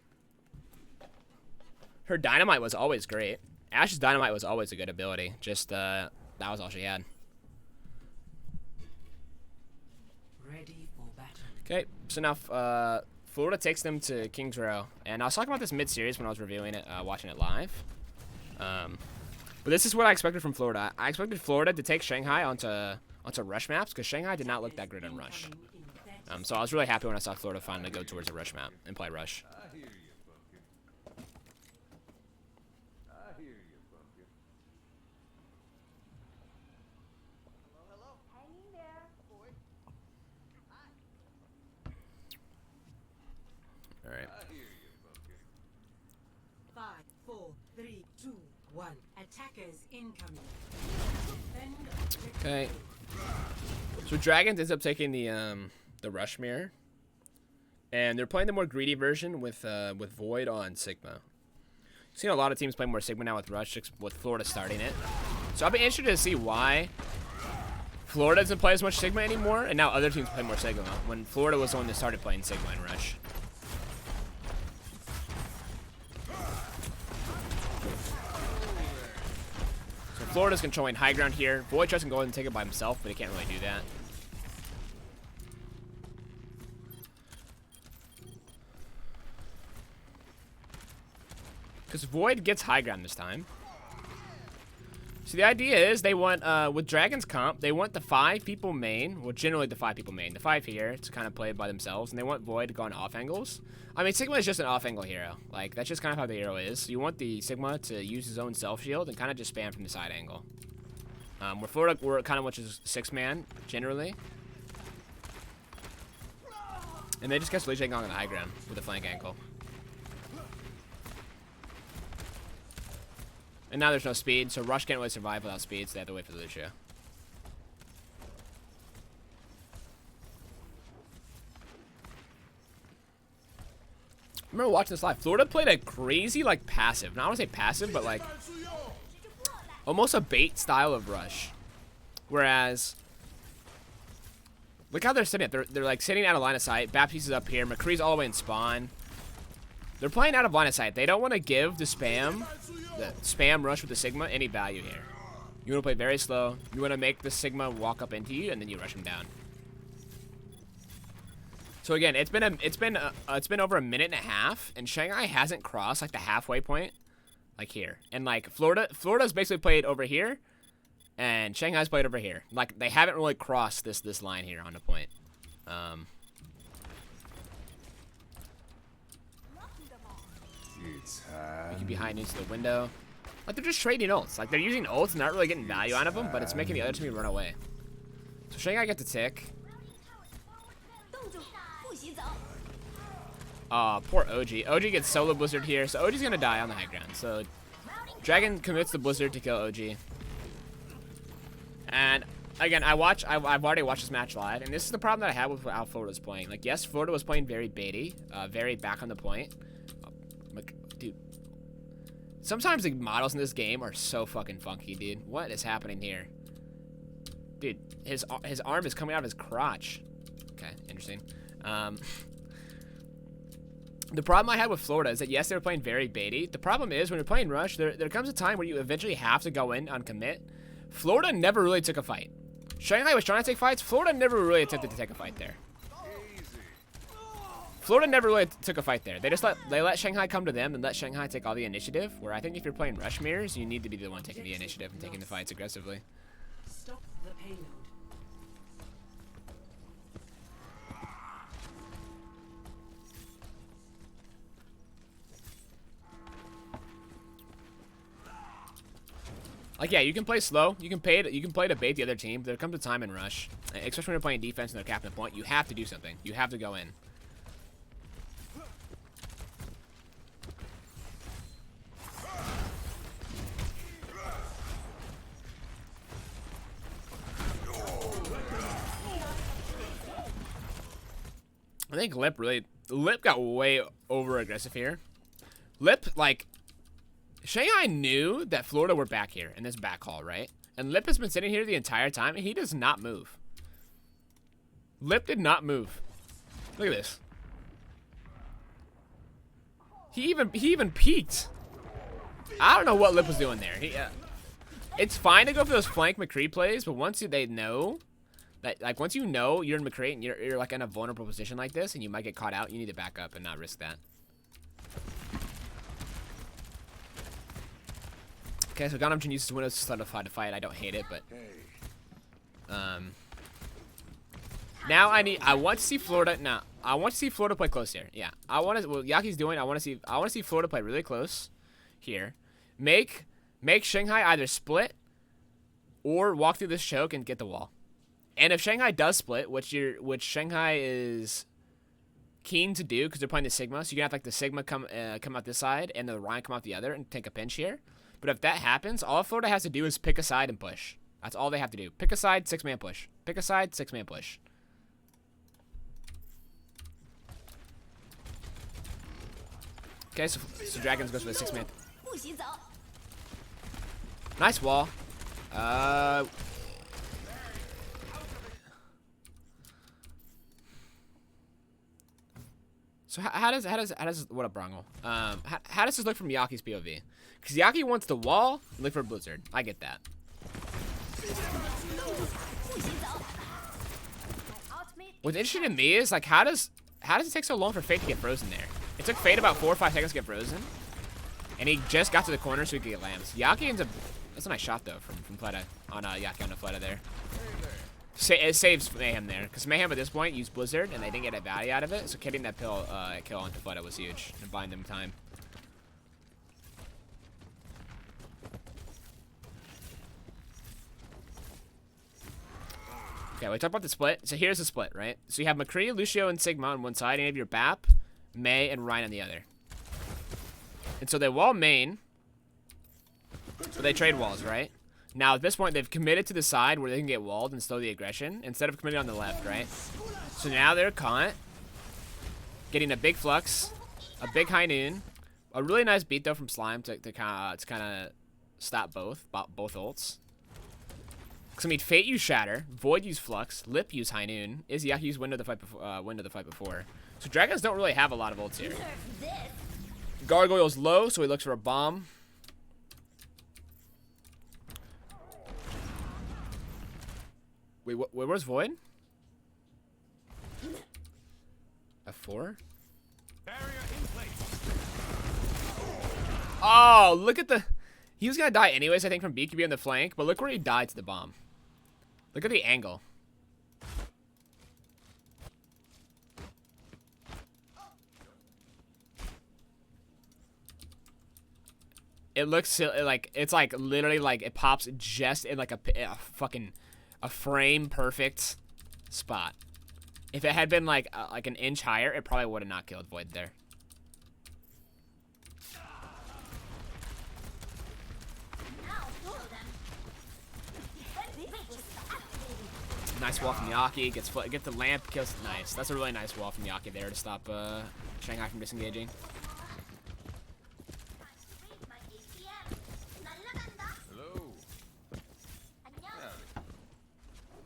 Her dynamite was always great. Ashe's dynamite was always a good ability. Just, that was all she had. Ready for battle. Okay, so now, Florida takes them to King's Row. And I was talking about this mid-series when I was reviewing it, watching it live. But this is what I expected from Florida. I expected Florida to take Shanghai onto rush maps, because Shanghai did not look that good on rush. So I was really happy when I saw Florida finally go towards a rush map and play rush. I hear you, Pumpkin. I hear you, Pumpkin. Hello. Hanging there, boy. All right. I hear you, Pumpkin. 5, 4, 3, 2, 1. Attackers incoming. Okay. So Dragons ends up taking the rush mirror, and they're playing the more greedy version with Void on Sigma. I've seen a lot of teams play more Sigma now with rush, with Florida starting it. So I'll be interested to see why Florida doesn't play as much Sigma anymore, and now other teams play more Sigma, when Florida was the one that started playing Sigma and rush. Florida's controlling high ground here. Void tries to go ahead and take it by himself, but he can't really do that. Because Void gets high ground this time. So the idea is they want, with Dragon's comp, they want the 5 people main. Well, generally the 5 people main. The 5 here to kind of play it by themselves. And they want Void to go on off angles. I mean, Sigma is just an off angle hero. Like, that's just kind of how the hero is. You want the Sigma to use his own self shield and kind of just spam from the side angle. Where Florida, we're kind of which is 6-man, generally. And they just catch Lee Jae-gong on the high ground with a flank ankle. And now there's no speed, so Rush can't really survive without speed, so they have to wait for the Lucio. I remember watching this live. Florida played a crazy, like, passive. Not I want to say passive, but, like, almost a bait style of rush. Whereas, look how they're sitting. They're like sitting out of line of sight. Baptiste is up here. McCree's all the way in spawn. They're playing out of line of sight. They don't want to give the spam rush with the Sigma any value here. You want to play very slow. You want to make the Sigma walk up into you, and then you rush him down. So again, it's been over a minute and a half, and Shanghai hasn't crossed like the halfway point, like here. And like Florida's basically played over here, and Shanghai's played over here. Like they haven't really crossed this line here on the point. You can be hiding into the window. Like they're just trading ults. Like they're using ults and not really getting value out of them, but it's making the other team run away. So Shanghai gets a tick. Poor OG. OG gets solo blizzard here, so OG's gonna die on the high ground. So Dragon commits the blizzard to kill OG. And again, I've already watched this match live, and this is the problem that I had with how Florida was playing. Like, yes, Florida was playing very baity, very back on the point. Dude, sometimes the models in this game are so fucking funky, dude. What is happening here? Dude, his arm is coming out of his crotch. Okay, interesting. The problem I had with Florida is that, yes, they were playing very baity. The problem is, when you're playing Rush, there comes a time where you eventually have to go in on commit. Florida never really took a fight. Shanghai was trying to take fights. Florida never really attempted to take a fight there. Florida never really took a fight there. They let Shanghai come to them and let Shanghai take all the initiative, where I think if you're playing Rush mirrors, you need to be the one taking the initiative and taking the fights aggressively. Stop the payload. Like, yeah, you can play slow. You can play to bait the other team. There comes a time in Rush, especially when you're playing defense and they're capping a point. You have to do something. You have to go in. I think Lip got way over aggressive here. Lip, like, Shanghai knew that Florida were back here in this back hall, right? And Lip has been sitting here the entire time, and he does not move. Lip did not move. Look at this. He even peeked. I don't know what Lip was doing there. It's fine to go for those flank McCree plays, but once they know that, like, once you know you're in McCree and you're like in a vulnerable position like this, and you might get caught out, you need to back up and not risk that. Okay, so Ganamjin uses Windows to solidify the fight. I don't hate it, but now I want to see Florida. Nah, I want to see Florida play close here. Yeah, I want to. What Yaki's doing, I want to see Florida play really close here. Make Shanghai either split or walk through this choke and get the wall. And if Shanghai does split, which Shanghai is keen to do because they're playing the Sigma, so you can have like the Sigma come out this side and the Ryan come out the other and take a pinch here. But if that happens, all Florida has to do is pick a side and push. That's all they have to do. Pick a side, 6-man push. Pick a side, 6-man push. Okay, so Dragons goes for the 6-man. Nice wall. So how does what up, Brongle? How does this look from Yaki's POV? Because Yaki wants the wall and look for a blizzard. I get that. What's interesting to me is, like, how does it take so long for Fate to get frozen there? It took Fate about 4 or 5 seconds to get frozen, and he just got to the corner so he could get lambs. Yaki ends up. That's a nice shot though from Fleta on Yaki on the Fleta there. It saves Mayhem there, because Mayhem at this point used Blizzard and they didn't get a value out of it, so getting that kill onto Fleta was huge and buying them time. Okay, we talked about the split. So here's the split, right? So you have McCree, Lucio, and Sigma on one side, and you have your Bap, May, and Ryan on the other. And so they wall main, but they trade walls, right? Now, at this point, they've committed to the side where they can get walled and slow the aggression, instead of committing on the left, right? So now they're caught, getting a big flux, a big high noon, a really nice beat, though, from Slime to kind of stop both ults. Because I mean, Fate used Shatter, Void used Flux, Lip used High Noon, Izayaki used Window the fight before. So dragons don't really have a lot of ults here. Gargoyle's low, so he looks for a bomb. Wait, where's Void? F4? Oh, look at the... He was gonna die anyways, I think, from BKB on the flank, but look where he died to the bomb. Look at the angle. It looks like it's like literally like it pops just in like a fucking frame perfect spot. If it had been like an inch higher, it probably would have not killed Void there. Nice wall from Yaki, gets the lamp, kills. Nice. That's a really nice wall from Yaki there to stop Shanghai from disengaging. Hello.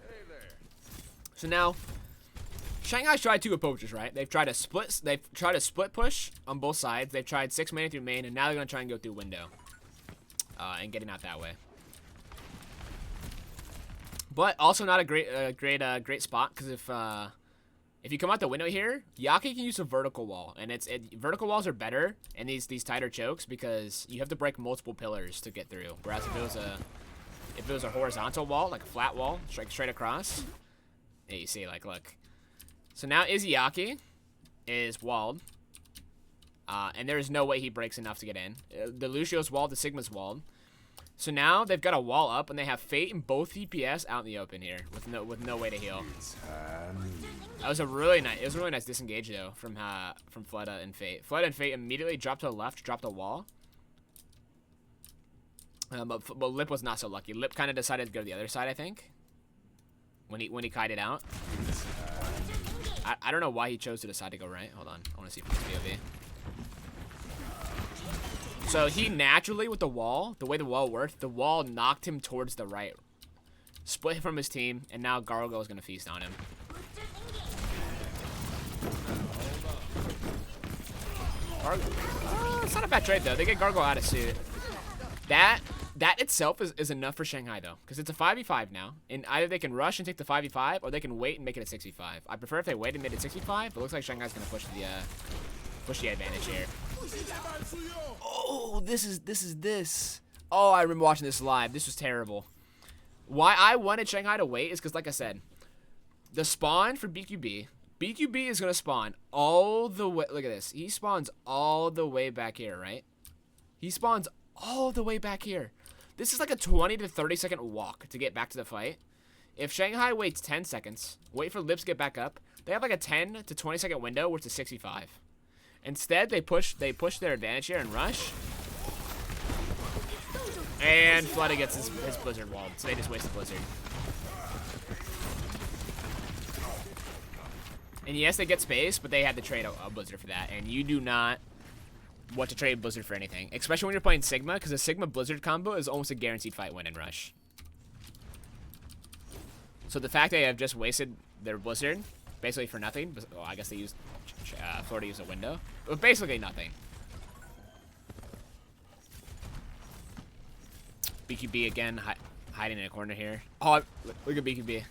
Hey there. So now, Shanghai's tried two approaches, right? They've tried a split push on both sides. They've tried 6 mana through main, and now they're gonna try and go through window, and getting out that way. But also not a great spot, because if you come out the window here, Yaki can use a vertical wall, and vertical walls are better in these tighter chokes because you have to break multiple pillars to get through. Whereas if it was a horizontal wall, like a flat wall, straight across, yeah, you see, like, look. So now Izayaki is walled, and there is no way he breaks enough to get in. The Lucio's walled, the Sigma's walled. So now they've got a wall up, and they have Fate and both DPS out in the open here with no way to heal. That was a really nice disengage though from Fleta and Fate. Fleta and Fate immediately dropped to the left, dropped a wall. But Lip was not so lucky. Lip kind of decided to go to the other side, I think, when he kited out. I don't know why he chose to decide to go right. Hold on, I want to see from his POV. So he naturally, with the wall, the way the wall worked, the wall knocked him towards the right. Split him from his team, and now Gargoyle is going to feast on him. It's not a bad trade, though. They get Gargoyle out of suit. That itself is enough for Shanghai, though, because it's a 5v5 now. And either they can rush and take the 5v5, or they can wait and make it a 6v5. I prefer if they wait and made it 6v5, but it looks like Shanghai's going to push the advantage here. Oh, this is. Oh, I remember watching this live. This was terrible. Why I wanted Shanghai to wait is because, like I said, the spawn for BQB is going to spawn all the way. Look at this. He spawns all the way back here, right? He spawns all the way back here. This is like a 20 to 30 second walk to get back to the fight. If Shanghai waits 10 seconds, wait for Lips to get back up, they have like a 10 to 20 second window where it's a 65. Instead, they push their advantage here and rush. And Fleta gets his Blizzard walled, so they just wasted Blizzard. And yes, they get space, but they had to trade a Blizzard for that. And you do not want to trade Blizzard for anything, especially when you're playing Sigma, because a Sigma Blizzard combo is almost a guaranteed fight win and rush. So the fact they have just wasted their Blizzard basically for nothing. Well, I guess they used Florida used a window, but basically nothing. BQB again, hiding in a corner here. Oh, look at BQB.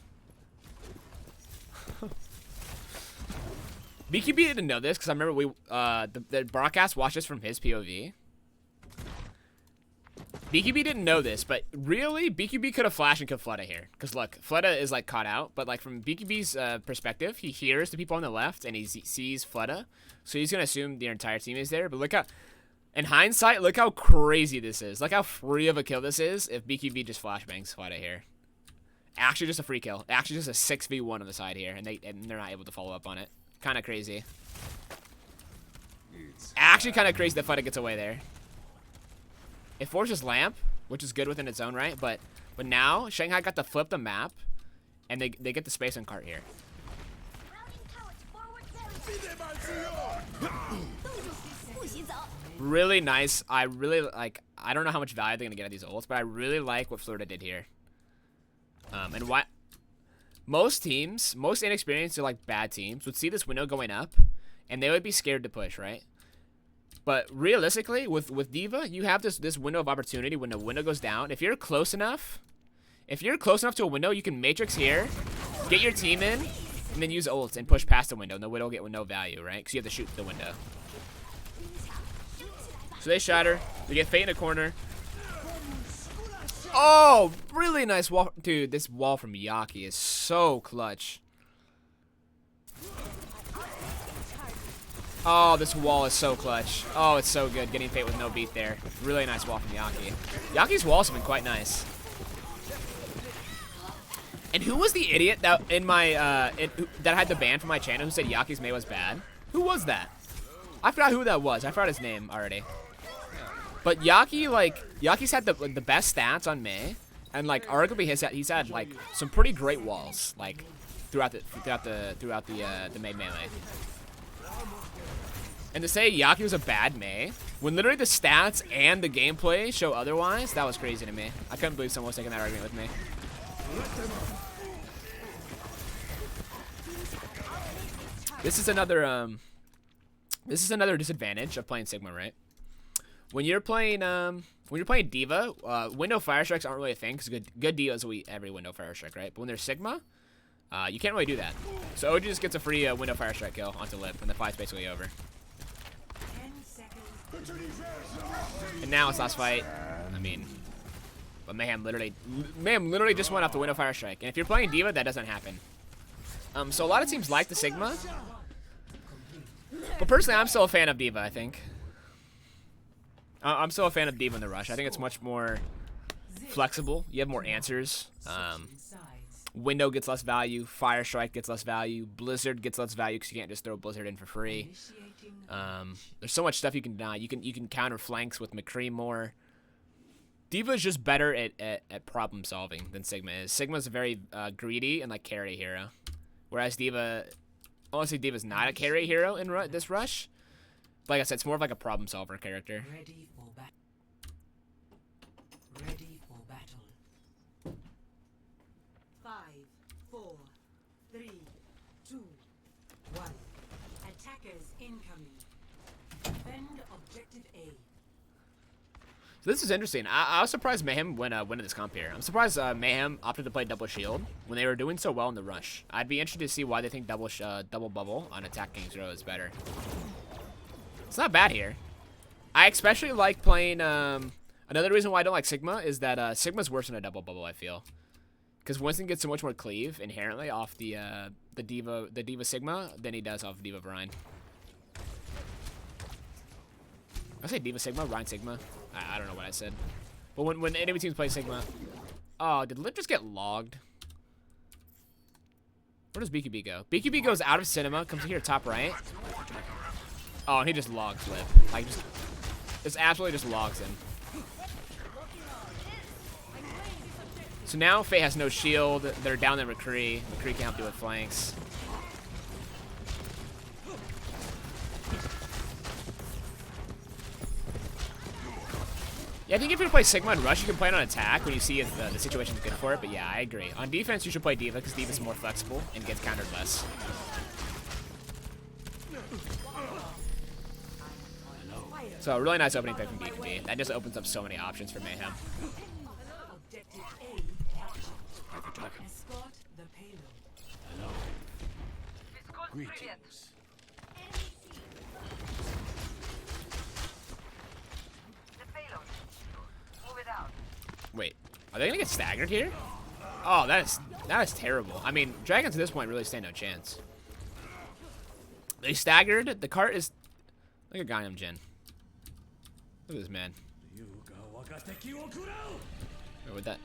BQB didn't know this because I remember the broadcast watched this from his POV. BQB didn't know this, but really, BQB could have flashed and killed Fleta here. Because look, Fleta is like caught out, but like from BQB's perspective, he hears the people on the left and he sees Fleta, so he's gonna assume their entire team is there. But look how, in hindsight, look how crazy this is. Look how free of a kill this is if BQB just flashbangs Fleta here. Actually, just a free kill. Actually, just a 6v1 on the side here, and they're not able to follow up on it. Kind of crazy. Actually, kind of crazy that Fleta gets away there. It forces Lamp, which is good within its own right, but now Shanghai got to flip the map, and they get the space on cart here. Really nice. I I don't know how much value they're gonna get at these ults, but I really like what Florida did here. And why most teams, most inexperienced or like bad teams would see this window going up, and they would be scared to push, right? But realistically, with D.Va, you have this window of opportunity when the window goes down. If you're close enough to a window, you can matrix here, get your team in, and then use ults and push past the window, and the window will get with no value, right? Because you have to shoot the window. So they shatter. We get Fate in a corner. Oh, really nice wall. Dude, this wall from Yaki is so clutch. Oh, this wall is so clutch. Oh, it's so good. Getting Fate with no beat there. Really nice wall from Yaki. Yaki's walls have been quite nice. And who was the idiot that in my that had the ban for my channel who said Yaki's Mei was bad? Who was that? I forgot who that was. I forgot his name already. But Yaki, like, Yaki's had the best stats on Mei, and like arguably he's had like some pretty great walls like throughout the Mei melee. And to say Yaki was a bad Mei, when literally the stats and the gameplay show otherwise, that was crazy to me. I couldn't believe someone was taking that argument with me. This is another disadvantage of playing Sigma, right? When you're playing D.Va, window fire strikes aren't really a thing because good D.Vas will eat every window fire strike, right? But when there's Sigma, you can't really do that. So OG just gets a free window fire strike kill onto Lip, and the fight's basically over. And now it's last fight. I mean, but Mayhem literally just went off the window fire strike. And if you're playing D.Va, that doesn't happen. So a lot of teams like the Sigma, but personally, I'm still a fan of D.Va. I think I'm still a fan of D.Va in the rush. I think it's much more flexible. You have more answers. Window gets less value. Fire strike gets less value. Blizzard gets less value because you can't just throw Blizzard in for free. There's so much stuff you can deny. You can counter flanks with McCree more. D.Va is just better at problem solving than Sigma is. Sigma's a very greedy and like carry hero, whereas D.Va, honestly, D.Va's not a carry hero in this rush. But like I said, it's more of like a problem solver character. Ready for battle. Ready for battle. 5, 4, 3, 2, 1. Attackers incoming. Defend objective A. So this is interesting. I was surprised Mayhem winning this comp here. I'm surprised Mayhem opted to play double shield when they were doing so well in the rush. I'd be interested to see why they think double bubble on attacking throw is better. It's not bad here. I especially like playing. Another reason why I don't like Sigma is that Sigma's worse than a double bubble. I feel because Winston gets so much more cleave inherently off the D.Va Sigma than he does off D.Va Ryan. I say D.Va Sigma, Ryan Sigma. I don't know what I said. But when enemy teams play Sigma, oh, did Lip just get logged? Where does BQB go? BQB goes out of cinema, comes here top right. Oh, and he just logs Lip. Like, just absolutely just logs him. So now Faye has no shield. They're down there McCree. McCree can't help you with flanks. Yeah, I think if you play Sigma and Rush, you can play it on attack when you see if the situation's good for it. But yeah, I agree. On defense, you should play D.Va because D.Va's more flexible and gets countered less. So really nice opening pick from BKB. That just opens up so many options for Mayhem. Objective A captured. Escort the payload. Greetings. Wait, are they gonna get staggered here? Oh, that is terrible. I mean, dragons at this point really stand no chance. They staggered. The cart is like a Gaim Jin. Look at this man. Wait, with that.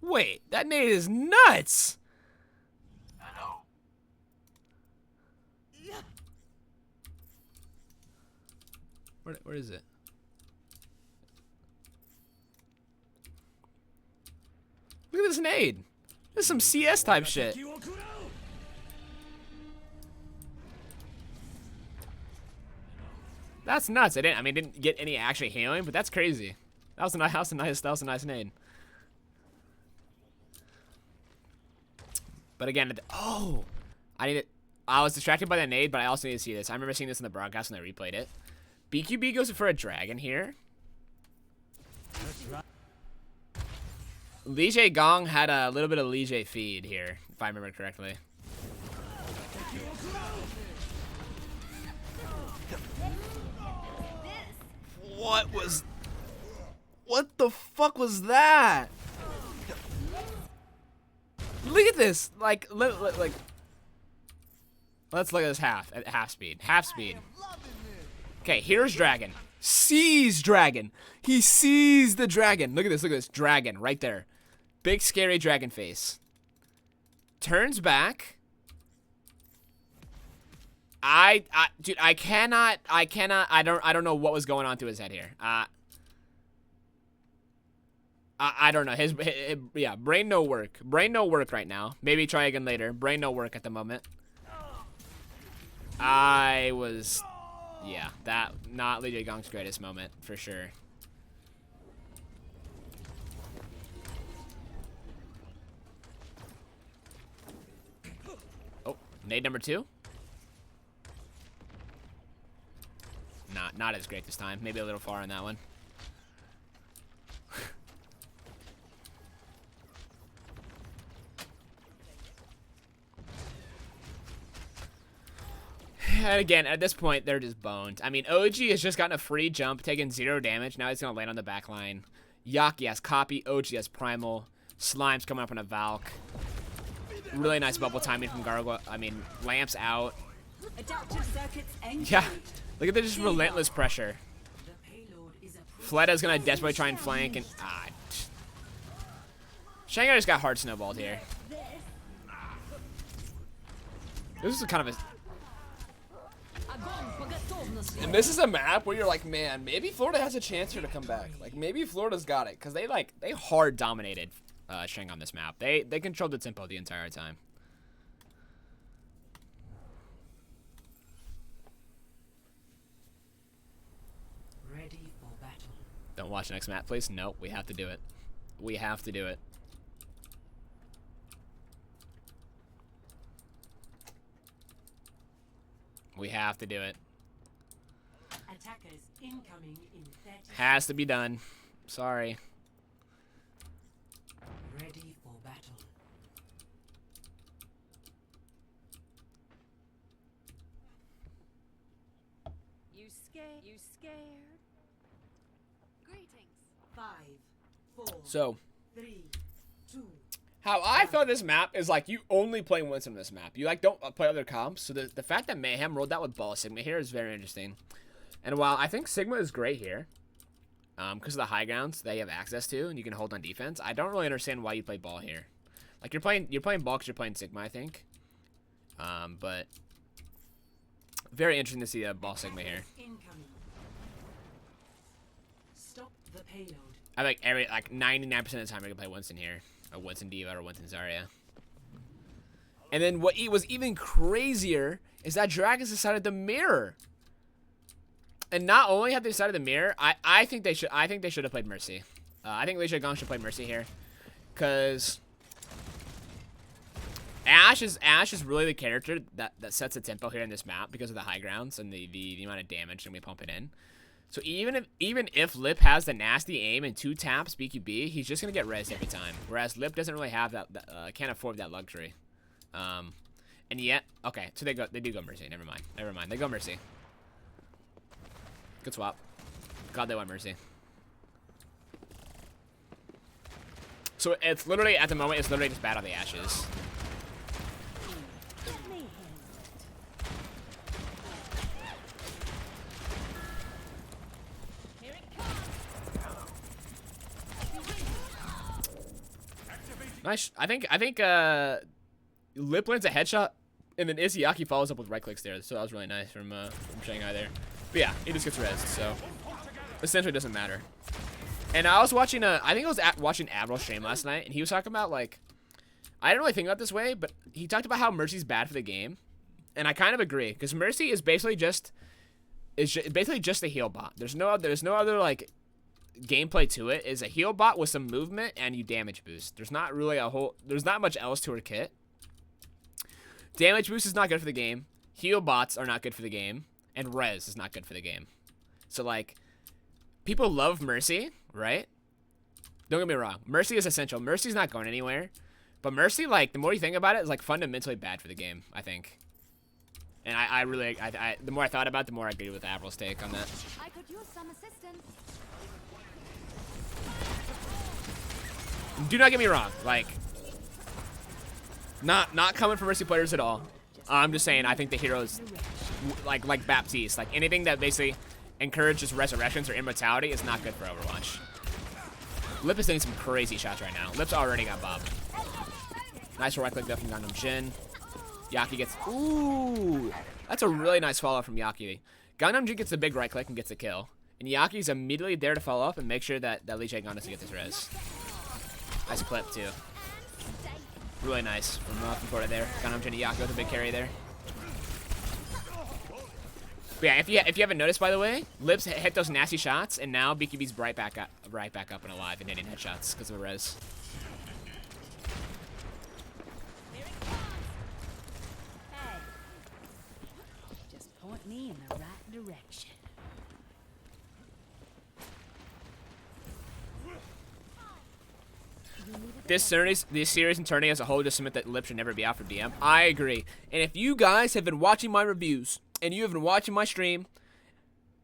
Wait, that nade is nuts! Where is it? Look at this nade. This is some CS type shit. That's nuts. I mean, didn't get any actually healing, but that's crazy. That was a nice nade. But again, oh, I was distracted by the nade, but I also need to see this. I remember seeing this in the broadcast when they replayed it. BQB goes for a dragon here. Li Jie Gong had a little bit of Li Jie feed here, if I remember correctly. What the fuck was that? Look at this. Like, let's look at this at half speed. Half speed. Okay, here's dragon. Sees dragon. He sees the dragon. Look at this. Dragon right there. Big scary dragon face. Turns back. Dude, I don't know what was going on through his head here. I don't know. Yeah, brain no work. Brain no work right now. Maybe try again later. Brain no work at the moment. Yeah, that not Li Jie Gong's greatest moment for sure. Oh, nade number 2. Not as great this time. Maybe a little far on that one. And again, at this point, they're just boned. I mean, OG has just gotten a free jump, taking 0 damage. Now he's going to land on the back line. Yaki has copy. OG has primal. Slime's coming up on a Valk. Really nice bubble timing from Gargoyle. I mean, Lamps out. Yeah. Look at the just relentless pressure. Fleda's going to desperately try and flank. And Shanghai just got hard snowballed here. This is kind of a... And this is a map where you're like, man, maybe Florida has a chance here to come back. Like, maybe Florida's got it. Because they hard dominated Shanghai on this map. They controlled the tempo the entire time. Ready for battle. Don't watch the next map, please. Nope, we have to do it. We have to do it. We have to do it. Attackers incoming in 30 Has to be done. Sorry. Ready for battle. You scared? Greetings. 5, 4, So, 3, 2. how I felt this map is like you only play Winston on this map. You like don't play other comps. So the fact that Mayhem rolled that with Ball Sigma here is very interesting. And while I think Sigma is great here, because of the high grounds that you have access to and you can hold on defense, I don't really understand why you play Ball here. Like you're playing Ball because you're playing Sigma, I think. But very interesting to see a Ball Sigma here. Incoming. Stop the payload. I like 99% of the time I can play Winston here, or Winston Diva, or Winston Zarya. And then what was even crazier is that Dragons decided to mirror. And not only have they decided to mirror, I think they should have played Mercy. I think Li Jie Gong should play Mercy here, because Ashe is really the character that sets the tempo here in this map because of the high grounds and the amount of damage that we pump it in. So even if Lip has the nasty aim and 2 taps BQB, he's just gonna get rezzed every time. Whereas Lip doesn't really have that, can't afford that luxury. And yet, okay, so they do go Mercy. Never mind. They go Mercy. Good swap. God, they went Mercy. So it's literally, at the moment, it's literally just bad on the Ashes. Nice. I think Lip lands a headshot, and then Izzyaki follows up with right clicks there. So that was really nice from Shanghai there. But yeah, he just gets rezzed, so essentially doesn't matter. And I was watching I think I was watching Admiral stream last night, and he was talking about like, I didn't really think about it this way, but he talked about how Mercy's bad for the game, and I kind of agree because Mercy is basically just a heal bot. There's no other like gameplay to it. Is a heal bot with some movement and you damage boost. There's not much else to her kit. Damage boost is not good for the game. Heal bots are not good for the game, and res is not good for the game. So like, people love Mercy, right? Don't get me wrong. Mercy is essential. Mercy's not going anywhere. But Mercy, like, the more you think about it, is like fundamentally bad for the game, I think. And I really, the more I thought about it, the more I agree with Avril's take on that. I could use some assistance. Do not get me wrong, like, not coming from Mercy players at all. I'm just saying, I think the heroes, like Baptiste, like anything that basically encourages resurrections or immortality is not good for Overwatch. Lip is doing some crazy shots right now. Lip's already got Bob. Nice right click there from Gangnam Jin. Yaki gets, ooh, that's a really nice follow from Yaki. Gangnam Jin gets the big right click and gets the kill. And Yaki's immediately there to follow up and make sure that Lee Jae-gon doesn't get this res. Nice clip too. Really nice from Florida there. Gangnam Jin and Yaki with a big carry there. But yeah, if you haven't noticed, by the way, Lips hit those nasty shots, and now BKB's right back up and alive and hitting headshots because of a res. Hey. Just point me in the right direction. This series and tourney as a whole just submit that Lip should never be out for DM. I agree. And if you guys have been watching my reviews and you have been watching my stream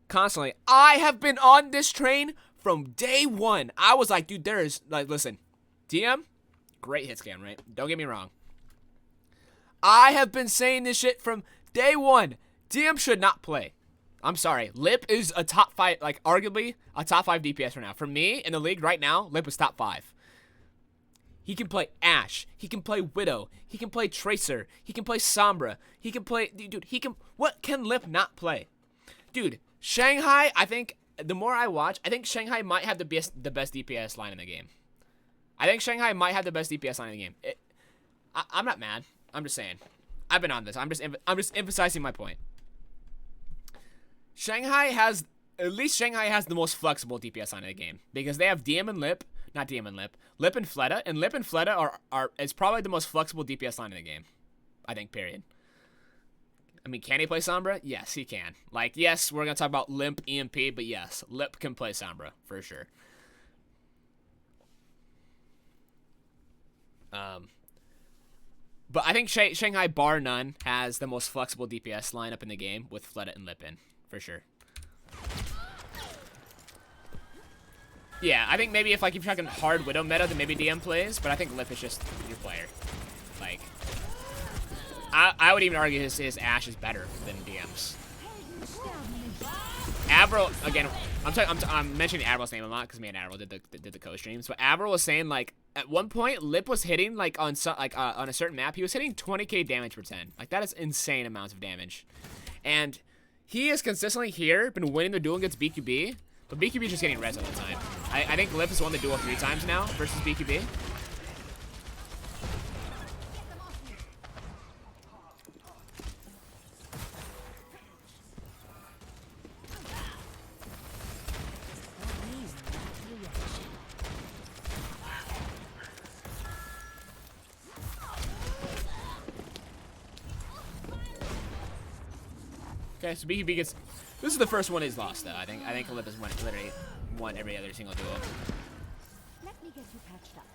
constantly, I have been on this train from day one. I was like, dude, there is, like, listen, DM, great hit scan, right? Don't get me wrong. I have been saying this shit from day one. DM should not play. I'm sorry. Lip is a top 5, like, arguably a top 5 DPS right now. For me, in the league right now, Lip is top 5. He can play Ashe. He can play Widow. He can play Tracer. He can play Sombra. He can play... Dude, he can... What can Lip not play? Dude, Shanghai, I think... The more I watch, I think Shanghai might have the best DPS line in the game. I think Shanghai might have the best DPS line in the game. I'm not mad. I'm just saying. I've been on this. I'm just emphasizing my point. Shanghai has... At least Shanghai has the most flexible DPS line in the game. Because they have DM and Lip... Not DM and Lip. Lip and Fleta. And Lip and Fleta is probably the most flexible DPS line in the game. I think, period. I mean, can he play Sombra? Yes, he can. Like, yes, we're going to talk about Limp EMP, but yes, Lip can play Sombra, for sure. But I think Shanghai, bar none, has the most flexible DPS lineup in the game with Fleta and Lip in, for sure. Yeah, I think maybe if like you're talking hard Widow meta, then maybe DM plays, but I think Lip is just your player. Like, I would even argue his Ashe is better than DM's. Avril, again, I'm mentioning Avril's name a lot because me and Avril did the co-streams, but Avril was saying like at one point Lip was hitting like on a certain map, he was hitting 20k damage per 10. Like that is insane amounts of damage, and he is consistently here been winning the duel against BQB. But BQB is just getting res all the time. I think Lip has won the duel 3 times now versus BQB. Okay, so BQB gets... This is the first one he's lost, though. I think Lip has literally won every other single duel. Let me get you patched up.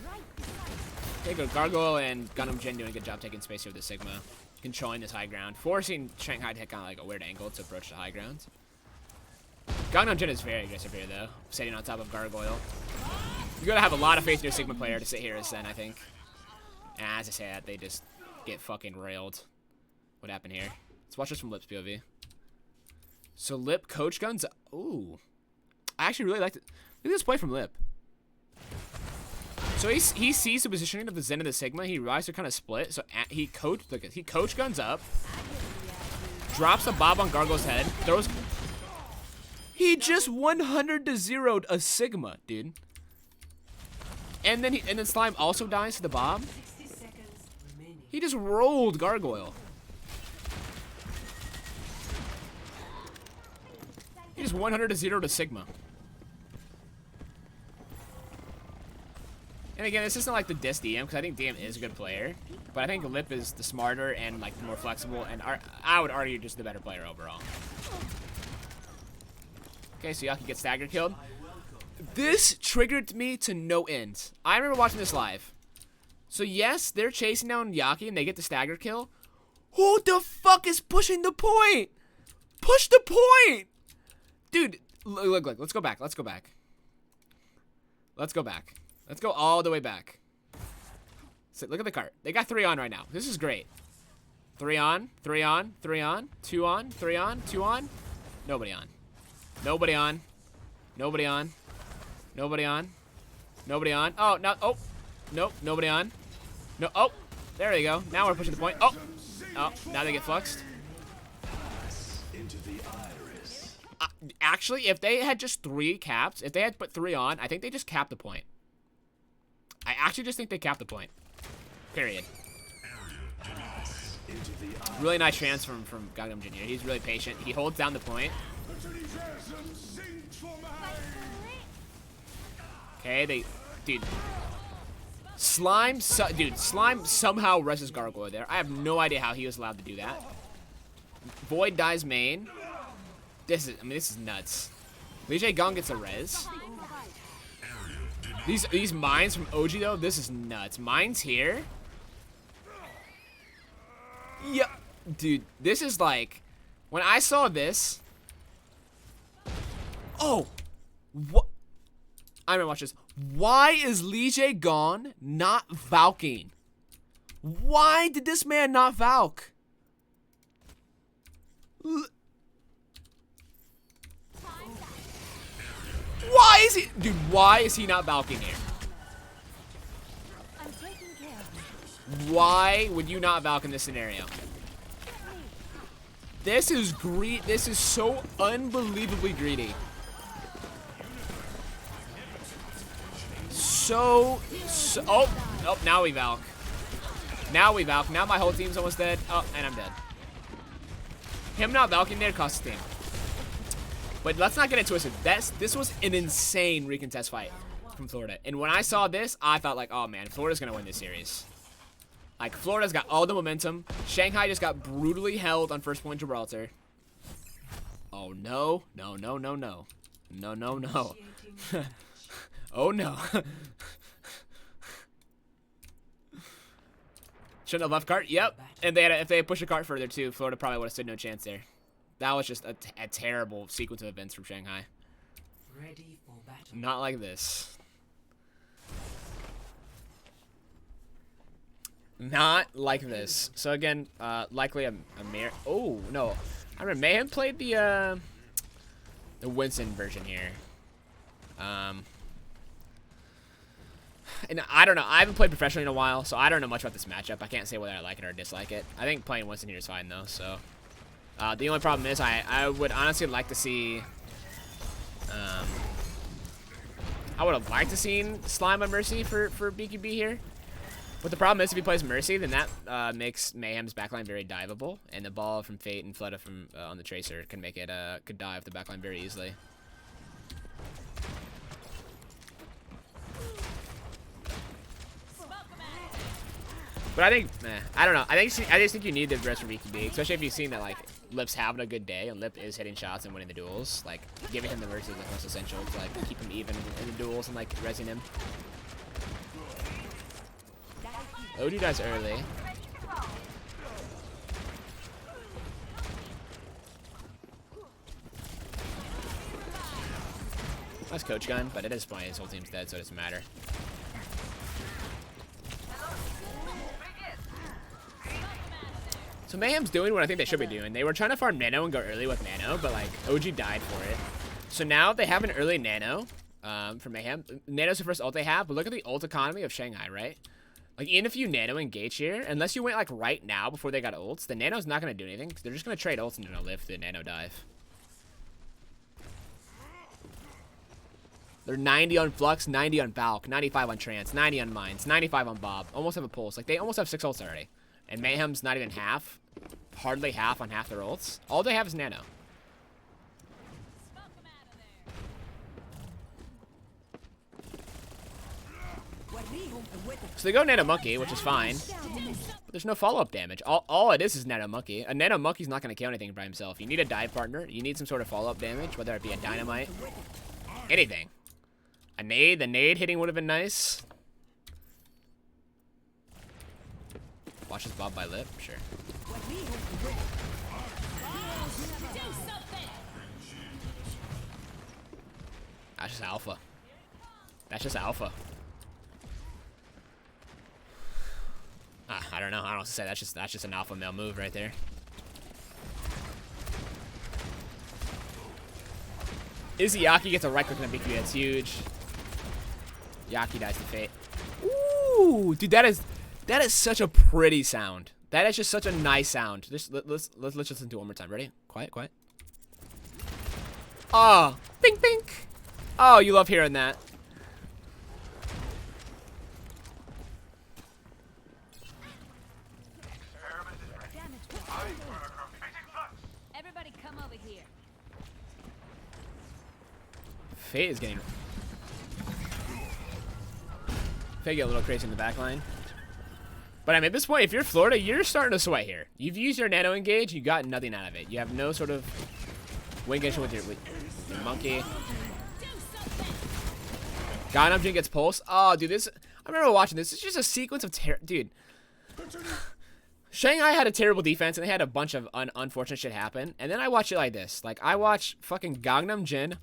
Right. Okay, good. Gargoyle and Gundam Jin doing a good job taking space here with the Sigma. Controlling this high ground. Forcing Shanghai to hit kind of like a weird angle to approach the high ground. Gangnam Jin is very aggressive here, though. Sitting on top of Gargoyle. You gotta have a lot of faith in your Sigma player to sit here as Zen, I think. And as I say that, they just get fucking railed. What happened here? Let's watch this from Lip's POV. So Lip coach guns. Ooh, I actually really liked it. Look at this play from Lip. So he sees the positioning of the Zen and the Sigma. He realized they're kind of split. So he coach guns up, drops the Bob on Gargoyle's head, throws. He just 100 to 0'd a Sigma, dude. And then Slime also dies to the bomb. 60 seconds remaining. He just rolled Gargoyle. He just 100 to 0 to Sigma. And again, this isn't like the diss DM, because I think DM is a good player. But I think Lip is the smarter and like the more flexible, and I would argue just the better player overall. Okay, so Yaki gets stagger killed. This triggered me to no end. I remember watching this live. So yes, they're chasing down Yaki and they get the stagger kill. Who the fuck is pushing the point? Push the point! Dude, look, let's go back. Let's go back. Let's go back. Let's go all the way back. So look at the cart. They got 3 on right now. This is great. 3 on, 3 on, 3 on, 2 on, 3 on, 2 on. Nobody on. Nobody on. Nobody on. Nobody on. Nobody on. Oh, no. Oh. Nope. Nobody on. No. Oh. There you go. Now we're pushing the point. Oh. Oh. Now they get fluxed. Actually, if they had just 3 caps, if they had put 3 on, I think they just capped the point. I actually just think they capped the point. Period. Really nice transfer from Gangnam Jr. He's really patient. He holds down the point. Okay, dude. Slime somehow rests Gargoyle there. I have no idea how he was allowed to do that. Void dies main. This is nuts. Lee Jae Gong gets a res. These mines from OG though, this is nuts. Mines here. Yeah, dude, this is like, when I saw this. Oh, what? I'm gonna watch this. Why is Lee Jae Gong not Valking? Why did this man not Valk? Why is he, dude? Why is he not Valking here? I'm taking care of you. Why would you not Valk in this scenario? This is greed. This is so unbelievably greedy. So oh, now we Valk. Now we Valk. Now my whole team's almost dead. Oh, and I'm dead. Him not Valking there costs the team. But let's not get it twisted. This was an insane recontest fight from Florida. And when I saw this, I thought like, oh man, Florida's gonna win this series. Like, Florida's got all the momentum. Shanghai just got brutally held on first point Gibraltar. Oh no, no, no, no, no. No, no, no. Oh no. Shouldn't have left cart? Yep. And if they had pushed a cart further too, Florida probably would have stood no chance there. That was just a terrible sequence of events from Shanghai. Ready for battle. Not like this. Not like this. So again, likely a mirror. Oh no, I remember Mayhem played the Winston version here. And I don't know. I haven't played professionally in a while, so I don't know much about this matchup. I can't say whether I like it or dislike it. I think playing Winston here is fine though. So the only problem is I would honestly like to see. I would have liked to seen Slime on Mercy for BQB here. But the problem is if he plays Mercy, then that makes Mayhem's backline very diveable, and the ball from Fate and Fleta from on the Tracer can make it could dive the backline very easily. But I think, I don't know. I just think you need the rest from BQB, especially if you've seen that like Lip's having a good day and Lip is hitting shots and winning the duels. Like giving him the Mercy is like most essential to like keep him even in the duels and like resing him. OD dies early. Nice coach gun, but at this point his whole team's dead, so it doesn't matter. So Mayhem's doing what I think they should be doing. They were trying to farm Nano and go early with Nano, but like OG died for it. So now they have an early Nano for Mayhem. Nano's the first ult they have, but look at the ult economy of Shanghai, right? Like, even if you Nano engage here, unless you went, like, right now before they got ults, the Nano's not going to do anything. They're just going to trade ults and live the Nano dive. They're 90 on Flux, 90 on Valk, 95 on Trance, 90 on Mines, 95 on Bob. Almost have a pulse. Like, they almost have 6 ults already. And Mayhem's not even half. Hardly half on half their ults. All they have is Nano. So they go Nano Monkey, which is fine. But there's no follow-up damage. All it is Nano Monkey. A Nano Monkey's not going to kill anything by himself. You need a dive partner. You need some sort of follow-up damage, whether it be a Dynamite. Anything. A nade. The nade hitting would have been nice. Watch this Bob by lip. Sure. That's just alpha. That's just alpha. I don't know. I don't know what to say. That's just an alpha male move right there. Izzy Yaki gets a right click on the BQ. That's huge. Yaki dies to Fate. Ooh, dude, that is such a pretty sound. That is just such a nice sound. Let's listen to it one more time. Ready? Quiet, quiet. Oh, bink, bink. Oh, you love hearing that. Everybody come over here. Fate is getting... Fate get a little crazy in the back line. But I mean, at this point, if you're Florida, you're starting to sweat here. You've used your Nano Engage, you got nothing out of it. You have no sort of wing condition with your Monkey. Gangnam Jin gets Pulse. Oh, dude, this... I remember watching this. It's just a sequence of dude. Shanghai had a terrible defense, and they had a bunch of unfortunate shit happen. And then I watch it like this. Like, I watch fucking Gangnam Jin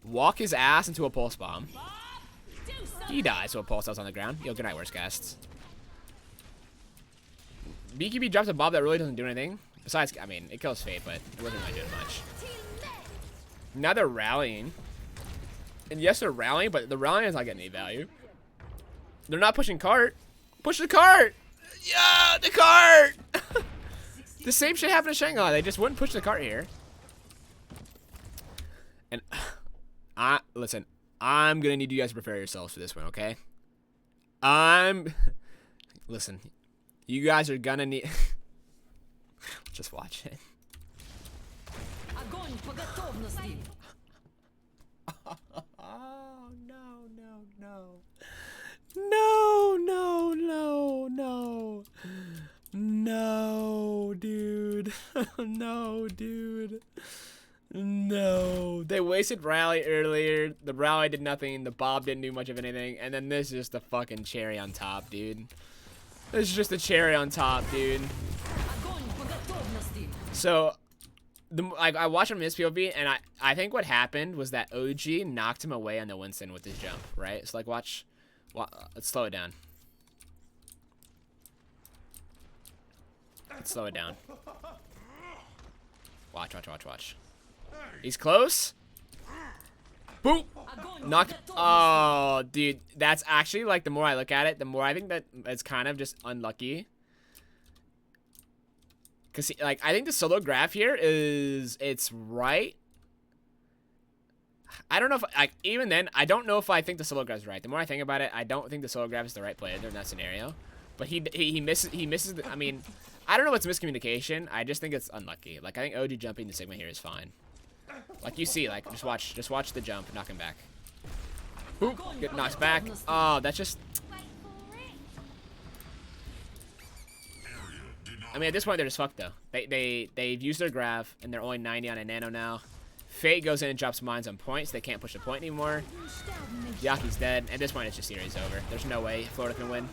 walk his ass into a Pulse Bomb. He dies to a Pulse that's on the ground. Yo, good night, worst guests. BKB drops a Bob that really doesn't do anything. Besides, I mean, it kills Fate, but it wasn't really doing much. Now they're rallying. And yes, they're rallying, but the rallying is not getting any value. They're not pushing cart. Push the cart! Yeah, the cart! The same shit happened to Shanghai. They just wouldn't push the cart here. And listen, I'm gonna need you guys to prepare yourselves for this one, okay? Listen, you guys are gonna need... Just watch it. Oh, no, no, no. No, no, no, no. No, dude. No, dude. No. They wasted Rally earlier. The Rally did nothing. The Bob didn't do much of anything. And then this is just the fucking cherry on top, dude. This is just the cherry on top, dude. So, I watched him in his POV, and I think what happened was that OG knocked him away on the Winston with his jump, right? So, like, watch. Let's slow it down. Let's slow it down. Watch, watch, watch, watch. He's close. Boop. Knocked. Oh, dude. That's actually, like, the more I look at it, the more I think that it's kind of just unlucky. Because, like, I think the solo graph here it's right. I don't know if, like, even then, I don't know if I think the solo graph is right. The more I think about it, I don't think the solo graph is the right play in that scenario. But he misses the, I mean, I don't know what's miscommunication. I just think it's unlucky. Like, I think OG jumping the Sigma here is fine. Like, you see, like, just watch the jump, knock him back. Boop, get knocked back. Oh, that's just... I mean, at this point, they're just fucked, though. They've used their graph, and they're only 90 on a Nano now. Fate goes in and drops mines on points. They can't push the point anymore. Yaki's dead. At this point, it's just series over. There's no way Florida can win.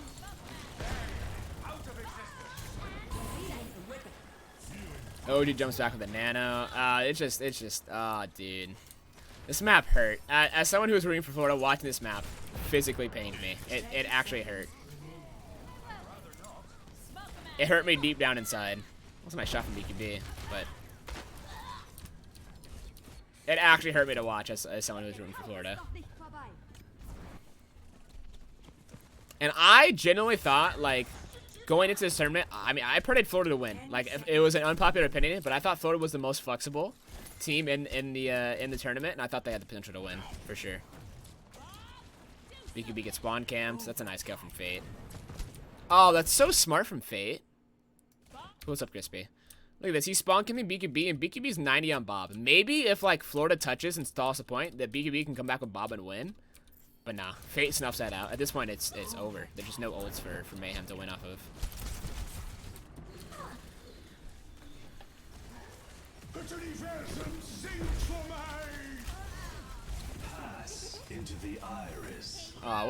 OG jumps back with a Nano. It's just, oh, dude. This map hurt. As someone who was rooting for Florida, watching this map physically pained me. It actually hurt. It hurt me deep down inside. Wasn't my shot from BKB, but it actually hurt me to watch as someone who was rooting for Florida. And I genuinely thought, like, going into this tournament, I mean, I predicted Florida to win. Like, it was an unpopular opinion, but I thought Florida was the most flexible team in the tournament, and I thought they had the potential to win for sure. BQB gets spawn camped. That's a nice kill from Fate. Oh, that's so smart from Fate. What's up, Crispy? Look at this. He's spawn camping BQB, and BQB's 90 on Bob. Maybe if, like, Florida touches and stalls the point, that BQB can come back with Bob and win. But nah, Fate snuffs that out. At this point, it's over. There's just no ults for Mayhem to win off of. Pass into the iris. Oh,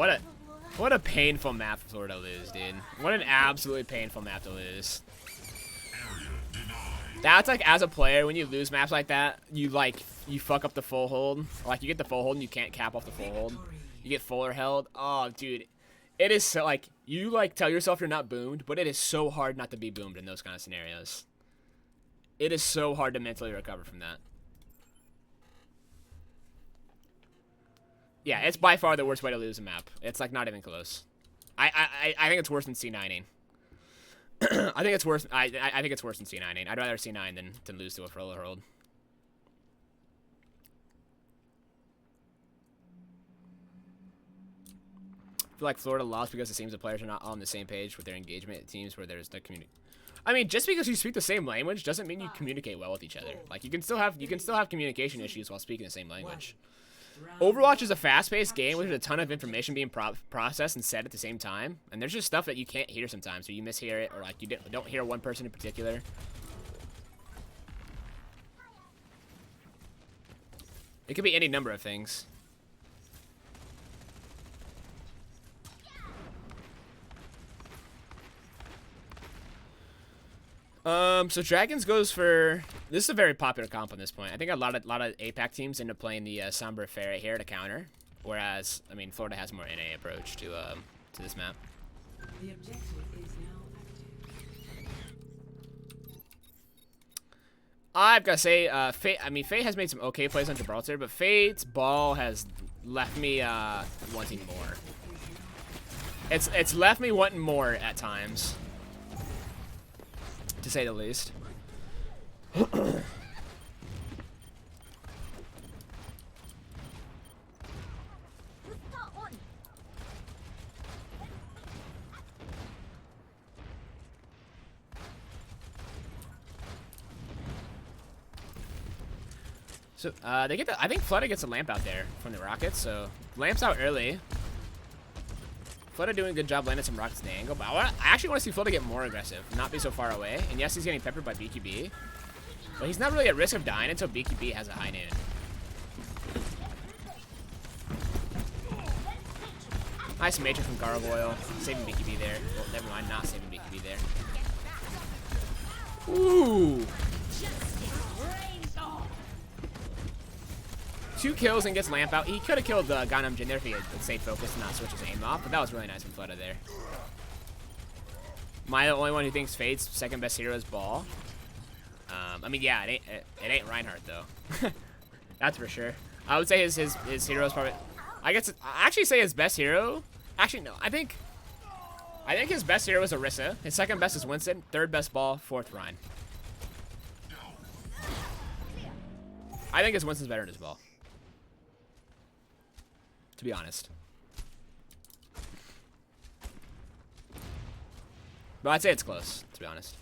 what a painful map for Florida to lose, dude. What an absolutely painful map to lose. That's like, as a player, when you lose maps like that, you fuck up the full hold. Like, you get the full hold and you can't cap off the full hold. You get fuller held. Oh, dude. It is so, like, you, like, tell yourself you're not boomed, but it is so hard not to be boomed in those kind of scenarios. It is so hard to mentally recover from that. Yeah, it's by far the worst way to lose a map. It's, like, not even close. I think it's worse than C9ing. I think it's worse. I think it's worse than C9ing. I'd rather C9 than lose to a fuller hold. I feel like Florida lost because it seems the players are not on the same page with their engagement at teams where there's the community. I mean, just because you speak the same language doesn't mean you communicate well with each other. Like, you can still have communication issues while speaking the same language. Overwatch is a fast-paced game where there's a ton of information being processed and said at the same time, and there's just stuff that you can't hear sometimes, so you mishear it, or like you don't hear one person in particular. It could be any number of things. So Dragons goes for, this is a very popular comp on this point. I think a lot of APAC teams end up playing the Sombra Ferret here to counter, whereas, I mean, Florida has more NA approach to this map. The objective is now active. I've got to say, Fate has made some okay plays on Gibraltar, but Fate's ball has left me wanting more. It's left me wanting more at times, to say the least. So they get the, I think Fludda gets a lamp out there from the rockets, so lamps out early. Fludda doing a good job landing some rockets in the angle, but I actually want to see Fludda get more aggressive, not be so far away. And yes, he's getting peppered by BQB, but he's not really at risk of dying until BQB has a high noon. Nice matrix from Gargoyle, saving BQB there. Well, never mind, not saving BQB there. Ooh! 2 kills and gets lamp out. He could have killed the Gangnam Jin there if he had stayed focused and not switch his aim off, but that was really nice from Fludda there. Am I the only one who thinks Fade's second best hero is Ball? I mean, yeah, it ain't Reinhardt though. That's for sure. I would say his hero is probably. I actually say his best hero. Actually, no. I think his best hero is Orisa. His second best is Winston. Third best Ball. Fourth Rein. I think his Winston's better than his Ball, to be honest. But I'd say it's close, to be honest.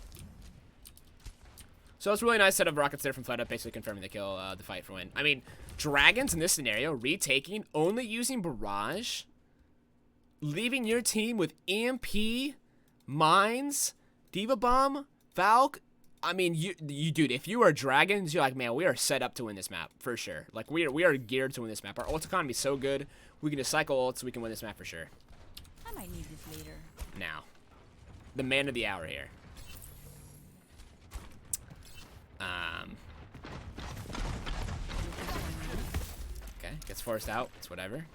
So it's a really nice set of rockets there from Fludda, basically confirming the kill, the fight for win. I mean, Dragons in this scenario, retaking, only using Barrage, leaving your team with EMP, Mines, Diva Bomb, Valk. I mean, you dude, if you are Dragons, you're like, man, we are set up to win this map, for sure. Like, we are geared to win this map. Our ult economy is so good, we can just cycle ults, we can win this map for sure. I might need this later. Now, the man of the hour here. Okay, gets forced out. It's whatever.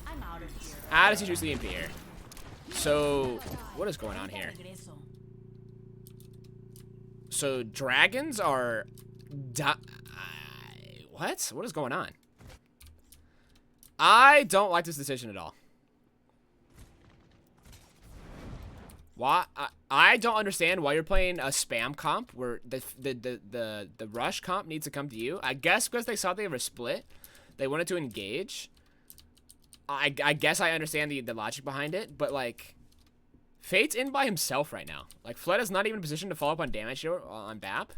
I'm out of here. How does he choose the EMP here? So, what is going on here? So, Dragons are... What? What is going on? I don't like this decision at all. Why? I don't understand why you're playing a spam comp where the rush comp needs to come to you. I guess because they saw they were split. They wanted to engage. I guess I understand the logic behind it, but like, Fate's in by himself right now. Like, Flood is not even in a position to follow up on damage here on BAP.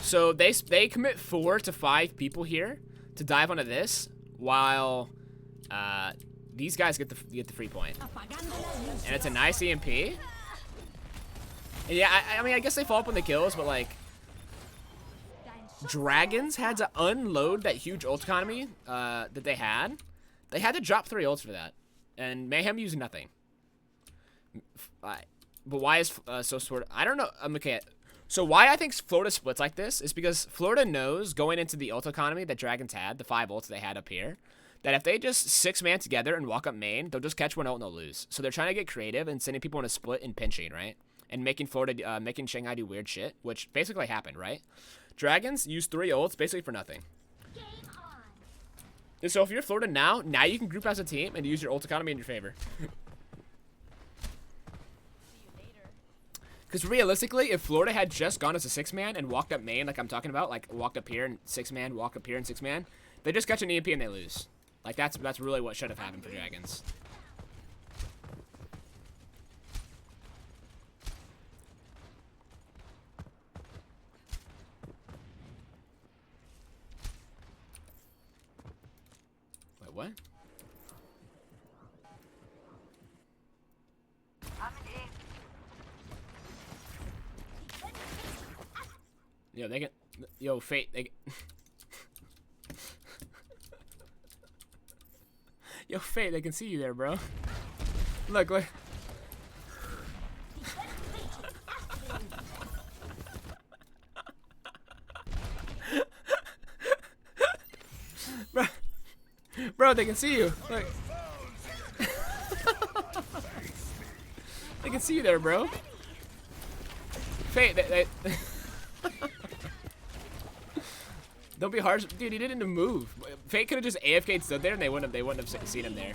So they commit 4 to 5 people here to dive onto this, while these guys get the free point, and it's a nice EMP. And yeah, I mean, I guess they follow up on the kills, but like, Dragons had to unload that huge ult economy that they had. They had to drop 3 ults for that, and Mayhem used nothing. But why is so sort of? I don't know. Okay. So why I think Florida splits like this is because Florida knows going into the ult economy that Dragons had, the 5 ults they had up here, that if they just 6-man together and walk up main, they'll just catch 1 ult and they'll lose. So they're trying to get creative and sending people in a split and pinching, right? And making Florida, making Shanghai do weird shit, which basically happened, right? Dragons use 3 ults basically for nothing. And so if you're Florida now you can group as a team and use your ult economy in your favor. Because realistically, if Florida had just gone as a 6-man and walked up main, like I'm talking about, like walked up here and 6-man, walk up here and 6-man, they just catch an EMP and they lose. Like that's really what should have happened for Dragons. Wait, what? Yo, they can. Yo, Fate. They can, yo, Fate. They can see you there, bro. Look, look. Bro, they can see you. Look. They can see you there, bro. Fate. They don't be harsh, dude. He didn't move. Fate could have just AFK'd stood there, and they wouldn't have seen him there.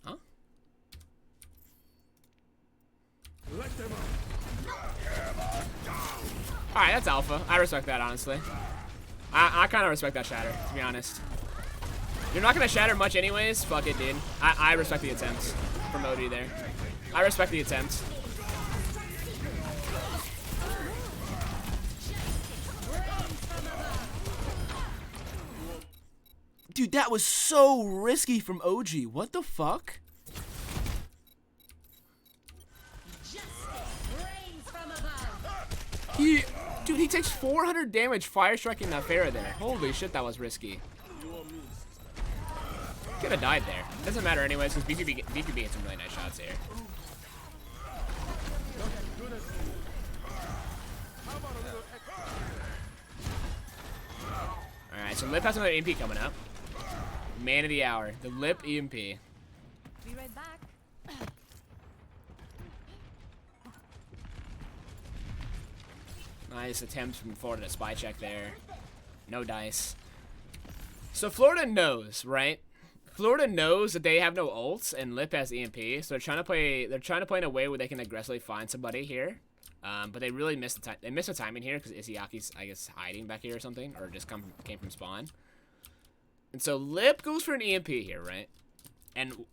Huh? All right, that's alpha. I respect that, honestly. I kind of respect that shatter, to be honest. You're not gonna shatter much, anyways. Fuck it, dude. I respect the attempts from OG there. I respect the attempt. Dude, that was so risky from OG. What the fuck? Dude, he takes 400 damage fire striking that Pharah there. Holy shit, that was risky. Could have died there. Doesn't matter anyways, because BQB gets some really nice shots here. Alright, so Lip has another EMP coming up. Man of the hour. The Lip EMP. Be right back. Nice attempt from Florida to spy check there. No dice. So Florida knows, right? Florida knows that they have no ults and Lip has EMP, so they're trying to play in a way where they can aggressively find somebody here. But they really missed the time. They missed the timing here because Isiaki's, I guess, hiding back here or something, or just came from spawn. And so Lip goes for an EMP here, right? And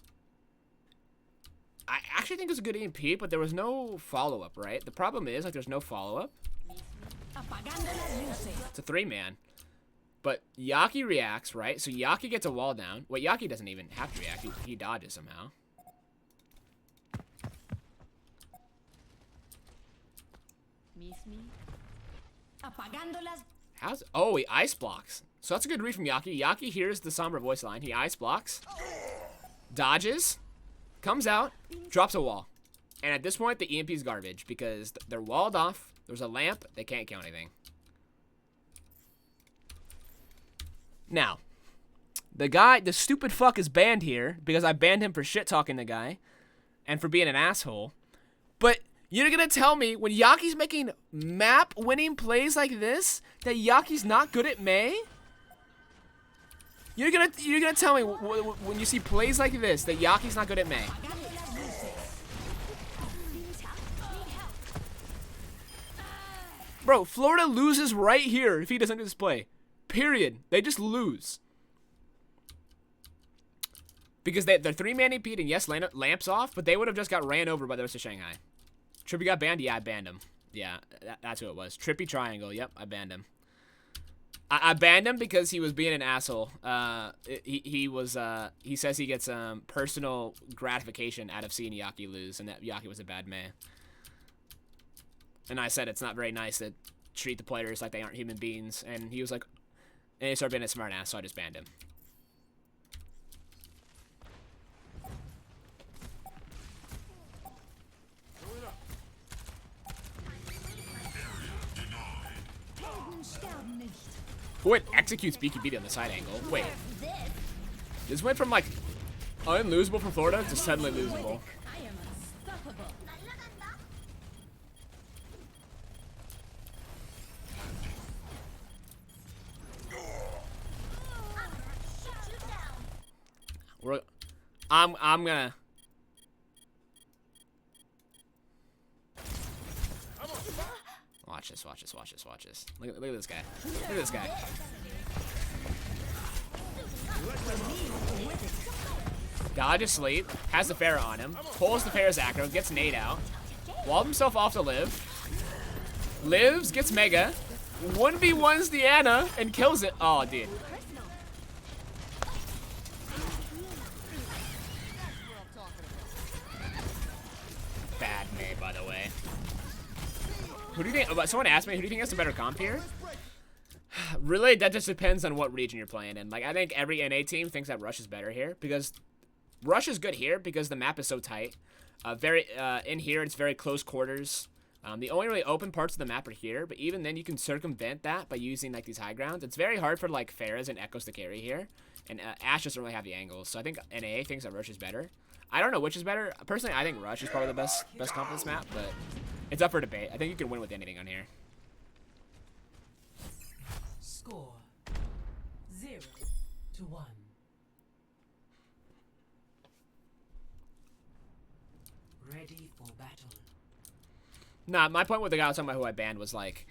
I actually think it was a good EMP, but there was no follow-up, right? The problem is, like, there's no follow-up. It's a 3-man. But Yaki reacts, right? So Yaki gets a wall down. Wait, Yaki doesn't even have to react. He dodges somehow. How's... Oh, he ice blocks. So that's a good read from Yaki. Yaki hears the Sombra voice line. He ice blocks. Dodges. Comes out. Drops a wall. And at this point, the EMP is garbage because they're walled off. There's a lamp. They can't kill anything. Now, the stupid fuck is banned here because I banned him for shit-talking the guy and for being an asshole. But you're going to tell me when Yaki's making map-winning plays like this that Yaki's not good at May? You're gonna tell me when you see plays like this that Yaki's not good at May. Bro, Florida loses right here if he doesn't do this play. Period. They just lose. Because they're 3-man EP'd, and yes, Lamp's off, but they would have just got ran over by the rest of Shanghai. Trippy got banned? Yeah, I banned him. Yeah, that's who it was. Trippy Triangle. Yep, I banned him. I banned him because he was being an asshole. He says he gets personal gratification out of seeing Yaki lose, and that Yaki was a bad man. And I said it's not very nice to treat the players like they aren't human beings, and he was like, and he started being a smart ass, so I just banned him. Oh, it executes BKB on the side angle. Wait. This went from like unlosable from Florida to suddenly losable. I'm gonna. Watch this, watch this, watch this, watch this. Look at this guy. Look at this guy. Dodge asleep, has the Pharah on him, pulls the Pharah's acro, gets nade out, walled himself off to live, lives, gets mega, 1v1s the Ana, and kills it. Oh, dude. Bad May, by the way. Who do you think? Someone asked me, who do you think has a better comp here? Really, that just depends on what region you're playing in. Like, I think every NA team thinks that Rush is better here because Rush is good here because the map is so tight. In here, it's very close quarters. The only really open parts of the map are here, but even then, you can circumvent that by using like these high grounds. It's very hard for like Pharahs and Echoes to carry here, and Ashe doesn't really have the angles. So I think NA thinks that Rush is better. I don't know which is better. Personally, I think Rush is probably the best comp on this map, but it's up for debate. I think you can win with anything on here. Score 0-1. Ready for battle. Nah, my point with the guy I was talking about who I banned was like,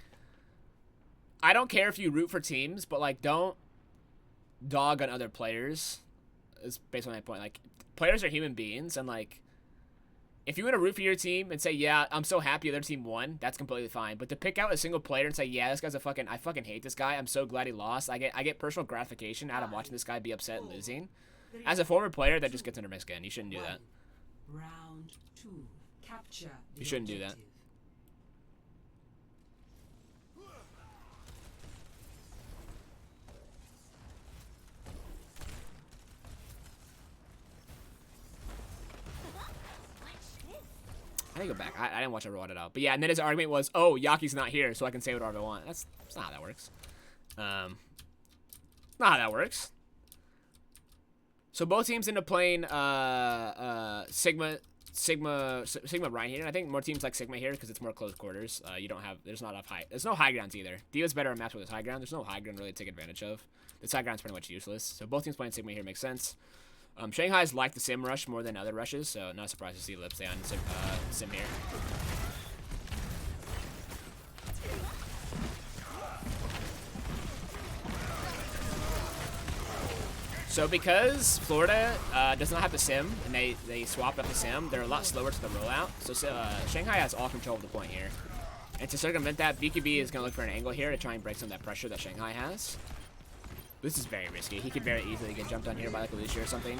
I don't care if you root for teams, but like don't dog on other players. Is basically my point. Like, players are human beings, and like, if you want to root for your team and say, yeah, I'm so happy their team won, that's completely fine. But to pick out a single player and say, yeah, this guy's a fucking, I fucking hate this guy, I'm so glad he lost. I get personal gratification out of watching this guy be upset and losing. As a former player, that just gets under my skin. You shouldn't do that. Round 2. Capture the You shouldn't do that. objective. I need to go back. I didn't watch everyone it out. But yeah, and then his argument was, oh, Yaki's not here, so I can say whatever I want. That's not how that works. Not how that works. So both teams end up playing Sigma Ryan here. And I think more teams like Sigma here because it's more close quarters. There's no high grounds either. Dio's better on maps with his high ground. There's no high ground really to take advantage of. This high ground's pretty much useless. So both teams playing Sigma here makes sense. Shanghai's like the sim rush more than other rushes, so not surprised to see Lip stay on sim here. So because Florida does not have the sim, and they swapped up the sim, they're a lot slower to the rollout. So Shanghai has all control of the point here. And to circumvent that, BKB is going to look for an angle here to try and break some of that pressure that Shanghai has. This is very risky. He could very easily get jumped on here by like a Lucia or something.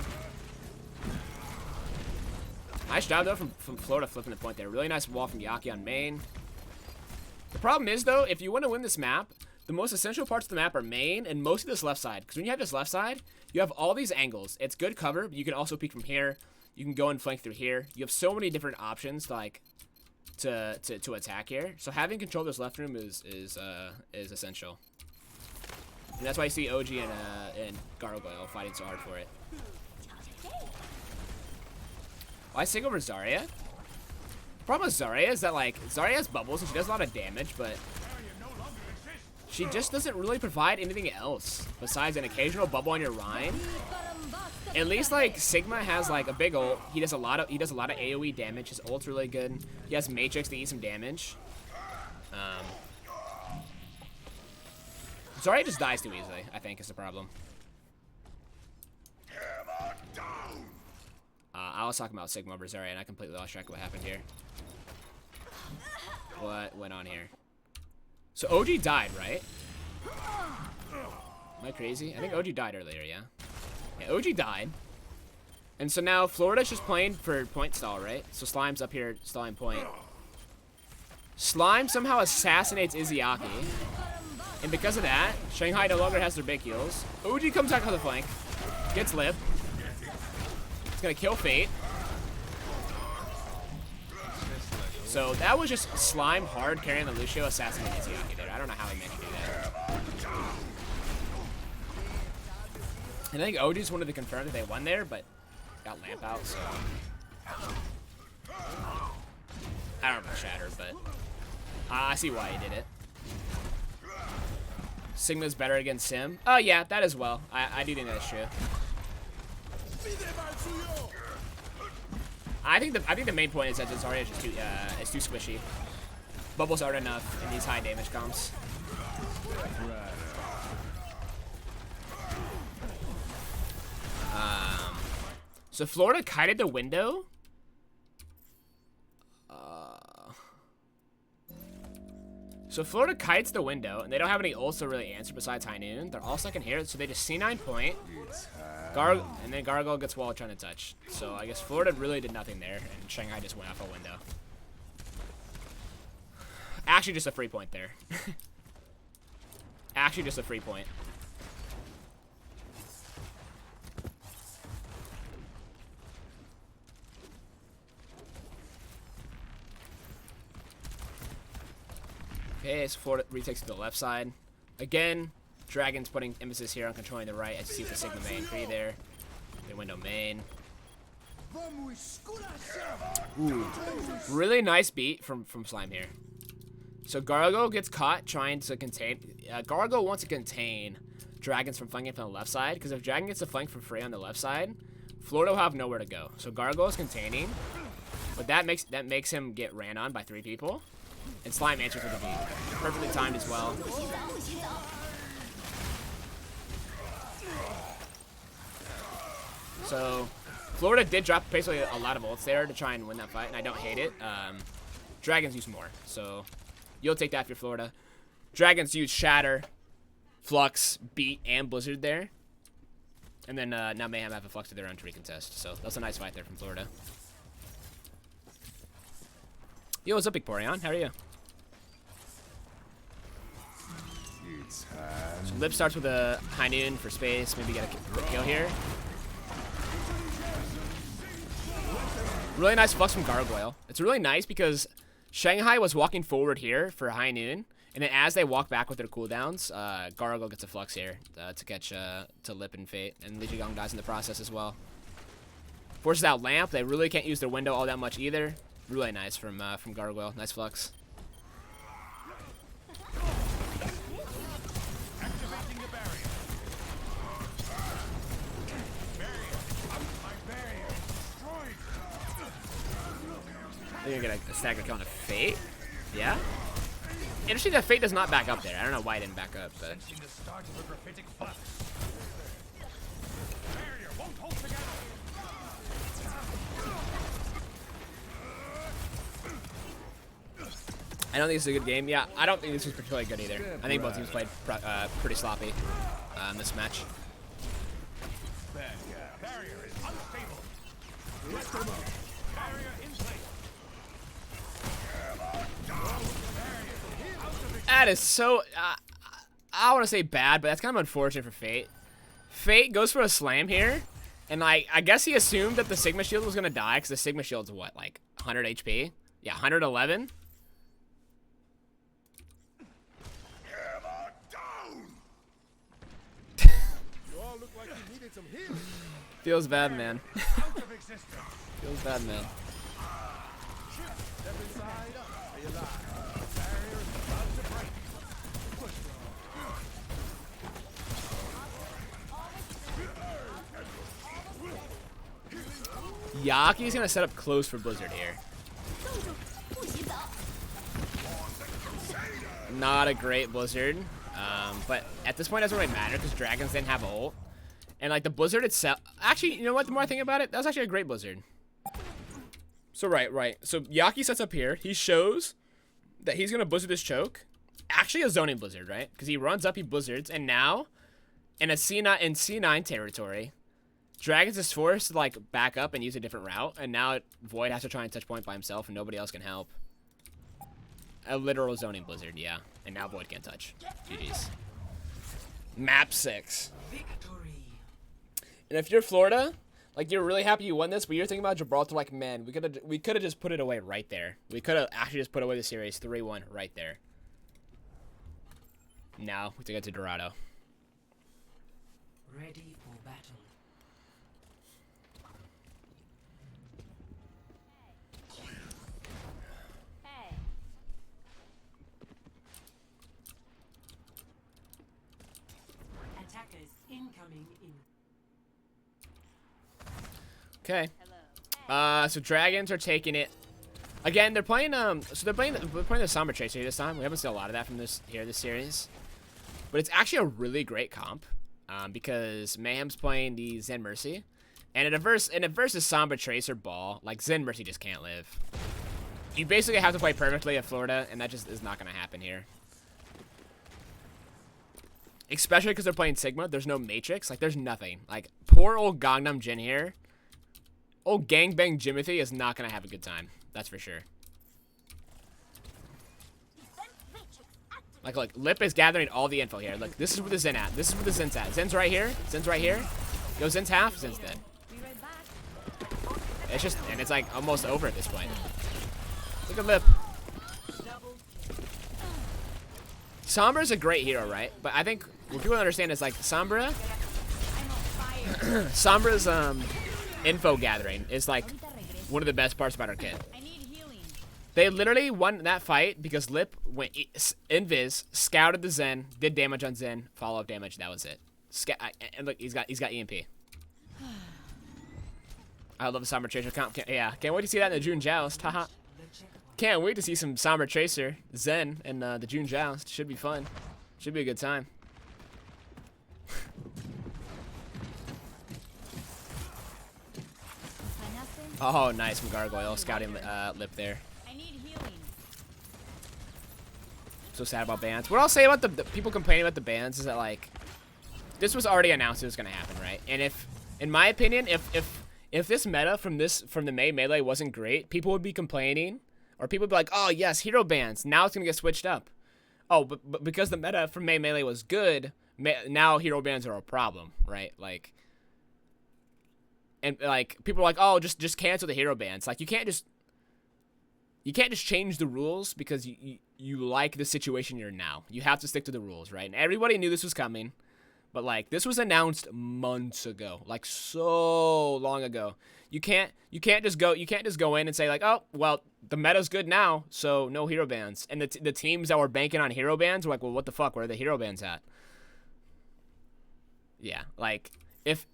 Nice job though from Florida flipping the point there. Really nice wall from Yaki on main. The problem is though, if you want to win this map, the most essential parts of the map are main and most of this left side. Because when you have this left side, you have all these angles. It's good cover, but you can also peek from here. You can go and flank through here. You have so many different options like to attack here. So having control of this left room is essential. And that's why you see OG and Gargoyle fighting so hard for it. Why Sig over Zarya? The problem with Zarya is that like Zarya has bubbles and she does a lot of damage, but she just doesn't really provide anything else besides an occasional bubble on your Rhine. At least like Sigma has like a big ult. He does a lot of AoE damage. His ult's really good. He has Matrix to eat some damage. Zarya just dies too easily, I think, is the problem. I was talking about Sigma over Zarya, and I completely lost track of what happened here. What went on here? So OG died, right? Am I crazy? I think OG died earlier, yeah? Yeah, OG died. And so now Florida's just playing for point stall, right? So Slime's up here stalling point. Slime somehow assassinates Izayaki. And because of that, Shanghai no longer has their big heals. OG comes out on the flank. Gets lip. It's gonna kill Fate. So that was just Slime hard carrying the Lucio assassinating Izayaki there. I don't know how he managed to do that. And I think OG just wanted to confirm that they won there, but got Lamp out, so... I don't know about Shatter, but... I see why he did it. Sigma's better against Sim. Oh yeah, that as well. I do think that's true. I think the main point is that Zarya is just too squishy. Bubbles aren't enough in these high damage comps. So Florida kited the window. So Florida kites the window, and they don't have any ults to really answer besides High Noon. They're all second here, so they just C9 point. And then Gargoyle gets wall trying to touch. So I guess Florida really did nothing there, and Shanghai just went off a window. Actually, just a free point there. Actually, just a free point. Okay, so Florida retakes to the left side. Again, Dragon's putting emphasis here on controlling the right. As you see with the Sigma main free there. The window main. Ooh, really nice beat from Slime here. So Gargo gets caught trying to contain... Gargo wants to contain Dragons from flanking from the left side. Because if Dragon gets a flank for free on the left side, Florida will have nowhere to go. So Gargo is containing. But that makes him get ran on by 3 people. And Slime answers with a beat. Perfectly timed as well. So, Florida did drop basically a lot of ults there to try and win that fight, and I don't hate it. Dragons use more, so you'll take that if you're Florida. Dragons use Shatter, Flux, Beat, and Blizzard there. And then now Mayhem have a Flux of their own to recontest. So that's a nice fight there from Florida. Yo, what's up, Big Porion? How are you? So Lip starts with a High Noon for space. Maybe get a quick kill here. Really nice Flux from Gargoyle. It's really nice because Shanghai was walking forward here for High Noon. And then as they walk back with their cooldowns, Gargoyle gets a Flux here to catch to Lip and Fate. And Li Zhigong dies in the process as well. Forces out Lamp. They really can't use their window all that much either. Really nice from Gargoyle. Nice Flux. Activating the barrier. My barrier destroyed. They're gonna get a stagger kill on a Fate. Yeah. Interesting that Fate does not back up there. I don't know why it didn't back up, but. Sensing the start of a graphitic flux. Barrier won't hold together. I don't think this is a good game. Yeah, I don't think this was particularly good either. I think both teams played pretty sloppy this match. Barrier is unstable. Barrier in place. That is so... I don't want to say bad, but that's kind of unfortunate for Fate. Fate goes for a slam here, and I guess he assumed that the Sigma Shield was going to die, because the Sigma Shield's what, like 100 HP? Yeah, 111? Feels bad, man. Feels bad, man. Yaki's gonna set up close for Blizzard here. Not a great Blizzard. But at this point, it doesn't really matter because dragons didn't have ult. And like the Blizzard itself, actually, you know what? The more I think about it, that was actually a great Blizzard. So right. So Yaki sets up here. He shows that he's gonna Blizzard this choke. Actually, a zoning Blizzard, right? Because he runs up, he Blizzards, and now in C9 territory, Dragons is forced to like back up and use a different route, and now Void has to try and touch point by himself, and nobody else can help. A literal zoning Blizzard, yeah. And now Void can't touch. GG's. Map 6. Victory. And if you're Florida, like you're really happy you won this, but you're thinking about Gibraltar like, man, we could have just put it away right there. We could have actually just put away the series 3-1 right there. Now we have to get to Dorado. Ready for battle. Attackers incoming in. Okay. So Dragons are taking it. Again, they're playing so they're playing the Sombra Tracer this time. We haven't seen a lot of that from this series. But it's actually a really great comp. Because Mayhem's playing the Zen Mercy. And in a versus Sombra Tracer ball, like Zen Mercy just can't live. You basically have to play perfectly at Florida, and that just is not gonna happen here. Especially because they're playing Sigma, there's no Matrix, like there's nothing. Like poor old Gangnam Jin here. Old Gangbang Jimothy is not gonna have a good time. That's for sure. Like, Lip is gathering all the info here. Look, this is where the Zen at. This is where the Zen's at. Zen's right here. Zen's right here. Yo, Zen's half. Zen's dead. It's just, and it's like almost over at this point. Look at Lip. Sombra's a great hero, right? But I think what people understand is like Sombra's info gathering is like one of the best parts about our kit. They literally won that fight because Lip went invis, scouted the Zen, did damage on Zen, follow-up damage. That was it. And look, he's got EMP. I love the Sombra Tracer comp. Can't wait to see that in the June Joust. Haha. Can't wait to see some Sombra Tracer Zen in the June Joust. Should be fun. Should be a good time. Oh, nice from Gargoyle scouting Lip there. So sad about bans. What I'll say about the people complaining about the bans is that like this was already announced it was gonna happen, right? And if, in my opinion, if this meta from the May Melee wasn't great, people would be complaining, or people would be like, oh yes, hero bans. Now it's gonna get switched up. Oh, but because the meta from May Melee was good, now hero bans are a problem, right? Like, and like people are like, oh, just cancel the hero bans. Like you can't just change the rules because you like the situation you're in now. You have to stick to the rules, right? And everybody knew this was coming, but like this was announced months ago, like so long ago. You can't just go in and say like, oh well, the meta's good now, so no hero bans. And the teams that were banking on hero bans were like, well, what the fuck? Where are the hero bans at? Yeah, like if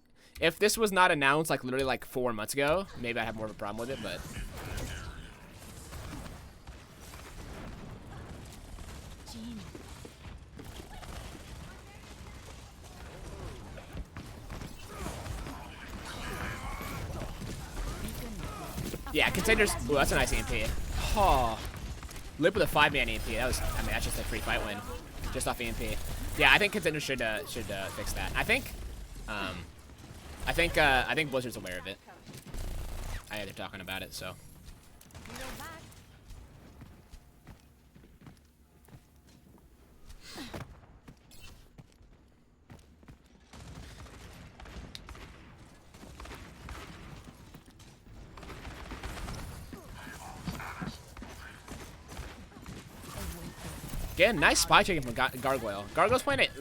this was not announced like literally like 4 months ago, maybe I'd have more of a problem with it, but. Yeah, contenders. Ooh, that's a nice EMP. Oh, Lip with a 5-man EMP. That was. I mean, that's just a free fight win, just off EMP. Yeah, I think contenders should fix that. I think Blizzard's aware of it. I know they're talking about it, so. Again, nice spy checking from Gargoyle. Gargoyle's playing it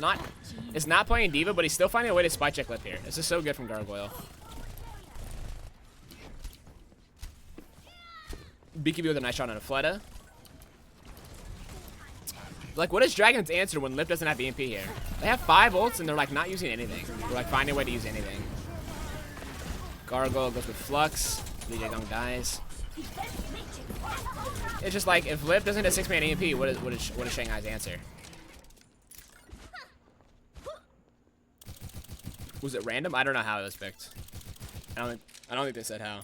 it's not playing Diva, but he's still finding a way to spy check Lip here. This is so good from Gargoyle. BKB with a nice shot on a Fleta. Like, what is Dragon's answer when Lip doesn't have EMP here? They have 5 ults and they're like not using anything. They're like finding a way to use anything. Gargoyle goes with Flux. DJ Gong dies. It's just like, if Lip doesn't hit 6-man EMP, what is Shanghai's answer? Was it random? I don't know how it was picked. I don't think they said how.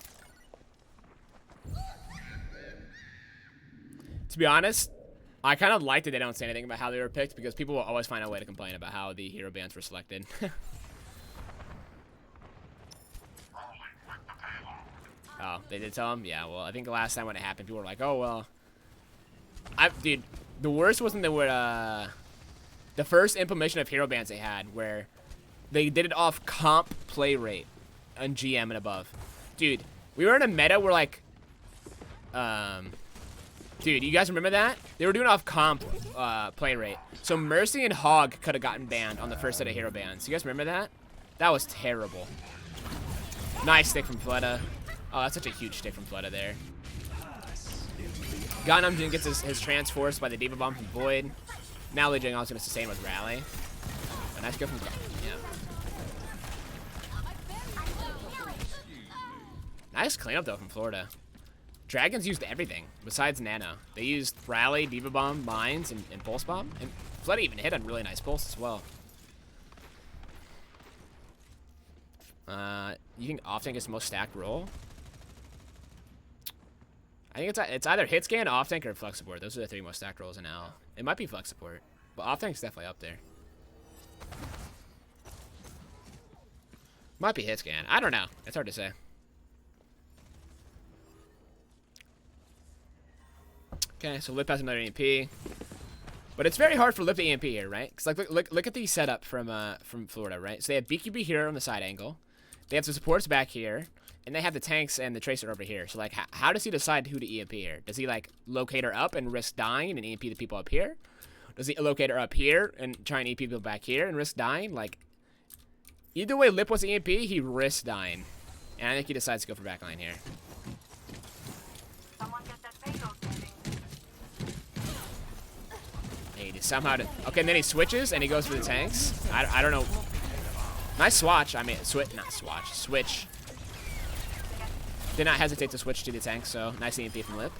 To be honest, I kind of like that they don't say anything about how they were picked, because people will always find a way to complain about how the hero bands were selected. Oh, they did tell him? Yeah, well, I think the last time when it happened, people were like, oh, well. Dude, the worst wasn't the first implementation of hero bands they had, where they did it off comp play rate on GM and above. Dude, we were in a meta where, like, dude, you guys remember that? They were doing off comp play rate. So Mercy and Hog could have gotten banned on the first set of hero bans. You guys remember that? That was terrible. Nice stick from Fleta. Oh, that's such a huge stick from Fleta there. Gangnam gets his transforced by the Diva Bomb from Void. Now Lee Jing-Al's going to sustain with Rally. A nice go from yeah. Nice cleanup though from Florida. Dragons used everything besides Nano. They used Rally, Diva Bomb, Mines, and Pulse Bomb. And Fleta even hit a really nice pulse as well. You think Off-Tank is the most stacked role? I think it's either hit scan, Off-Tank, or Flex Support. Those are the 3 most stacked roles in L. It might be Flex Support, but Off-Tank's definitely up there. Might be hit scan. I don't know. It's hard to say. Okay, so Lip has another EMP. But it's very hard for Lip to EMP here, right? Because like look at the setup from Florida, right? So they have BQB here on the side angle. They have the supports back here. And they have the tanks and the Tracer over here. So, like, how does he decide who to EMP here? Does he, like, locate her up and risk dying and EMP the people up here? Does he locate her up here and try and EMP people back here and risk dying? Like, either way Lip was EMP, he risks dying. And I think he decides to go for backline here. Someone get that payload moving. He somehow okay, and then he switches and he goes for the tanks. I don't know. Nice swatch. I mean, switch. Did not hesitate to switch to the tank, so nice EMP from Lip.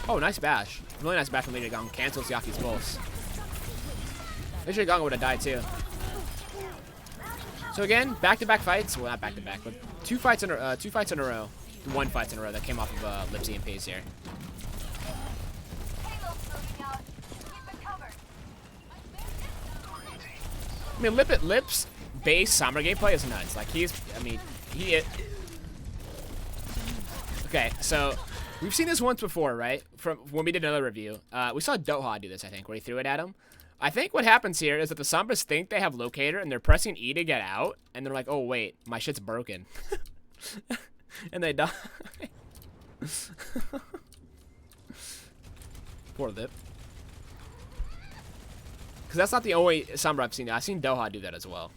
Oh, nice bash. Really nice bash from Lee Gong. Cancels Yaki's pulse. Lee Gong would have died too. So again, back-to-back fights. Well, not back-to-back, but two fights in a row. 1 fight in a row that came off of Lip's EMPs here. I mean, Lip's base Sombra gameplay is nuts. Like, okay, so we've seen this once before, right? From when we did another review. We saw Doha do this, I think, where he threw it at him. I think what happens here is that the Sombras think they have Locator, and they're pressing E to get out, and they're like, oh, wait, my shit's broken. And they die. Poor Lip. Because that's not the only Sombra I've seen. I've seen Doha do that as well.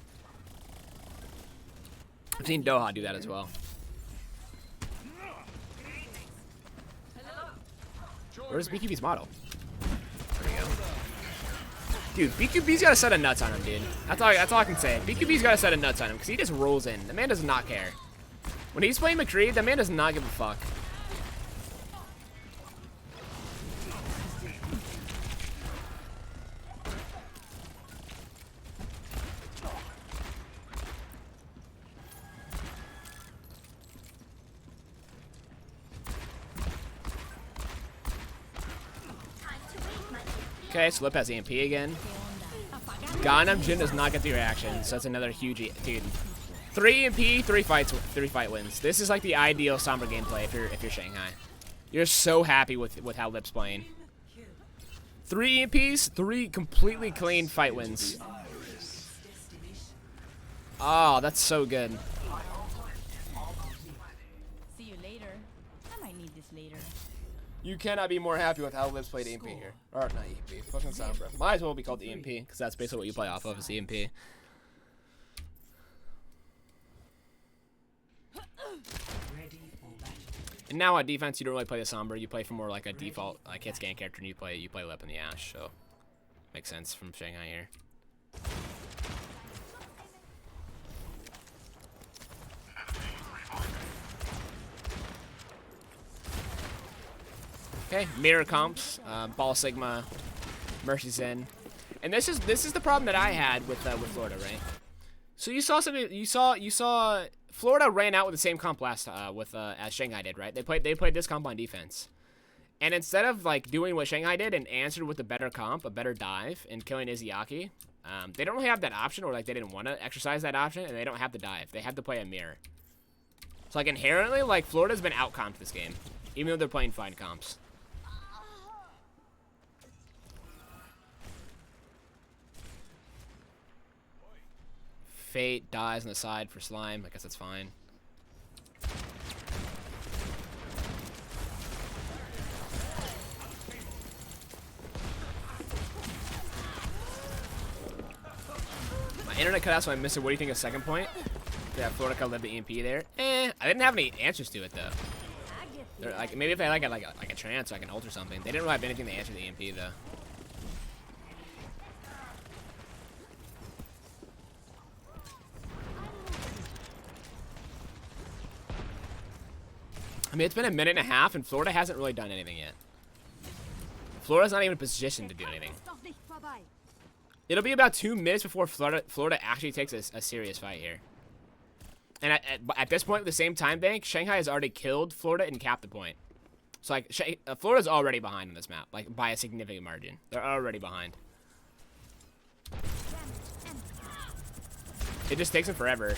Where's BQB's model? There we go. Dude, BQB's got a set of nuts on him, dude. That's all I can say. BQB's got a set of nuts on him because he just rolls in. The man does not care. When he's playing McCree, the man does not give a fuck. Okay, so Lip has EMP again. Gangnam Jin does not get the reaction, so that's another huge dude. 3 EMP, 3 fight wins. This is like the ideal Sombra gameplay if you're Shanghai. You're so happy with how Lip's playing. 3 EMPs, 3 completely clean fight wins. Oh, that's so good. See you later. I might need this later. You cannot be more happy with how Lip's played EMP here. Or not EMP, fucking Sombra. Might as well be called EMP, because that's basically what you play off of is EMP. And now on defense, you don't really play the Sombra. You play for more like a default like hit scan character, and you play Lip in the Ash. So makes sense from Shanghai here. Okay, mirror comps, Ball Sigma, Mercy's in, and this is the problem that I had with Florida, right? So you saw something. You saw Florida ran out with the same comp last as Shanghai did, right? They played this comp on defense, and instead of like doing what Shanghai did and answered with a better comp, a better dive, and killing Izayaki, they don't really have that option, or like they didn't want to exercise that option, and they don't have the dive. They have to play a mirror. So like inherently, like Florida's been out-comped this game, even though they're playing fine comps. Fate dies on the side for slime. I guess that's fine. My internet cut out, so I missed it. What do you think of second point? Yeah, Florida could live the EMP there. I didn't have any answers to it though. They're like maybe if they like a trance or like an ult or something. They didn't really have anything to answer the EMP though. I mean, it's been a minute and a half, and Florida hasn't really done anything yet. Florida's not even in a position to do anything. It'll be about 2 minutes before Florida actually takes a serious fight here. And at this point, with the same time bank, Shanghai has already killed Florida and capped the point. So, like, Florida's already behind on this map, like, by a significant margin. They're already behind. It just takes them forever.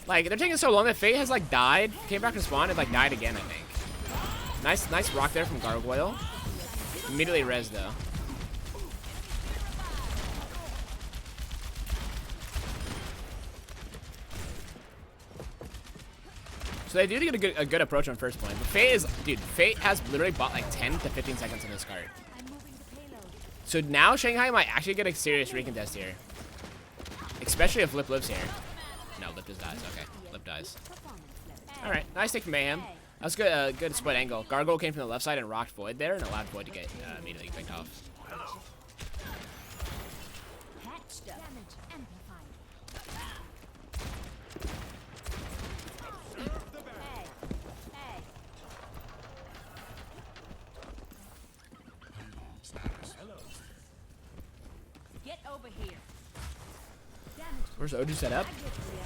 Like, they're taking so long that Fate has, like, died, came back to spawn, and, like, died again, I think. Nice rock there from Gargoyle. Immediately res, though. So they do get a good approach on first point. But Fate has literally bought, like, 10 to 15 seconds on this card. So now Shanghai might actually get a serious recontest here. Especially if Lip lives here. No, Lip just dies. Okay, Lip dies. Alright, nice take from Mayhem. That was good, good split angle. Gargoyle came from the left side and rocked Void there and allowed Void to get immediately picked off. Get over here. Where's OG set up?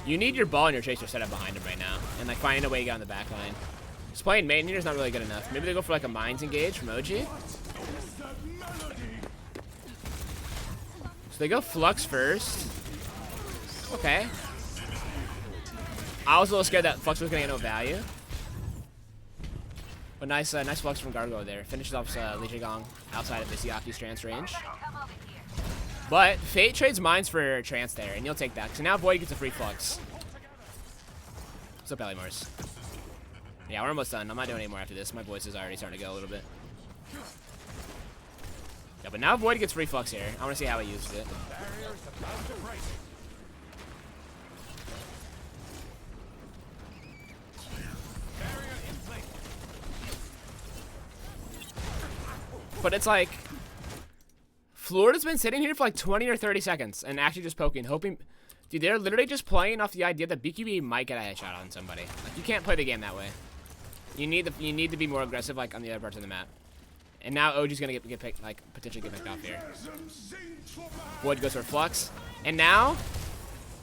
You need your ball and your chaser set up behind him right now. And like finding a way to get on the back line. Just playing main here is not really good enough. Maybe they go for like a mines engage from OG. So they go Flux first. Okay. I was a little scared that Flux was gonna get no value. But nice Flux from Gargoyle there. Finishes off Li Zhigong outside of this Yaki's trance range. But Fate trades mines for trance there, and you'll take that. So now Void gets a free Flux. What's up, Mars? Yeah, we're almost done. I'm not doing any more after this. My voice is already starting to go a little bit. Yeah, but now Void gets free Flux here. I want to see how he uses it. But it's like Florida's been sitting here for like 20 or 30 seconds and actually just poking, hoping. Dude, they're literally just playing off the idea that BQB might get a headshot on somebody. Like, you can't play the game that way. You need to be more aggressive, like on the other parts of the map. And now OG's gonna get picked, like potentially get picked off here. Void goes for Flux, and now,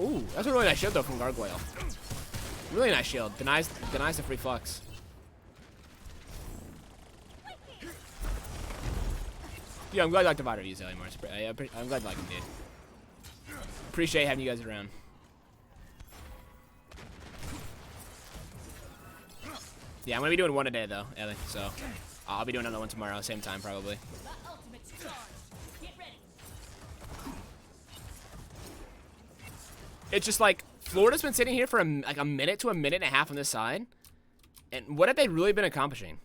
ooh, that's a really nice shield though from Gargoyle. Really nice shield. Denies the free Flux. Yeah, I'm glad you like the Divider use Ilios. I'm glad you like him, dude. Appreciate having you guys around. Yeah, I'm gonna be doing one a day though, Ellie. So I'll be doing another one tomorrow, same time probably. It's just like Florida's been sitting here for like a minute to a minute and a half on this side, and what have they really been accomplishing?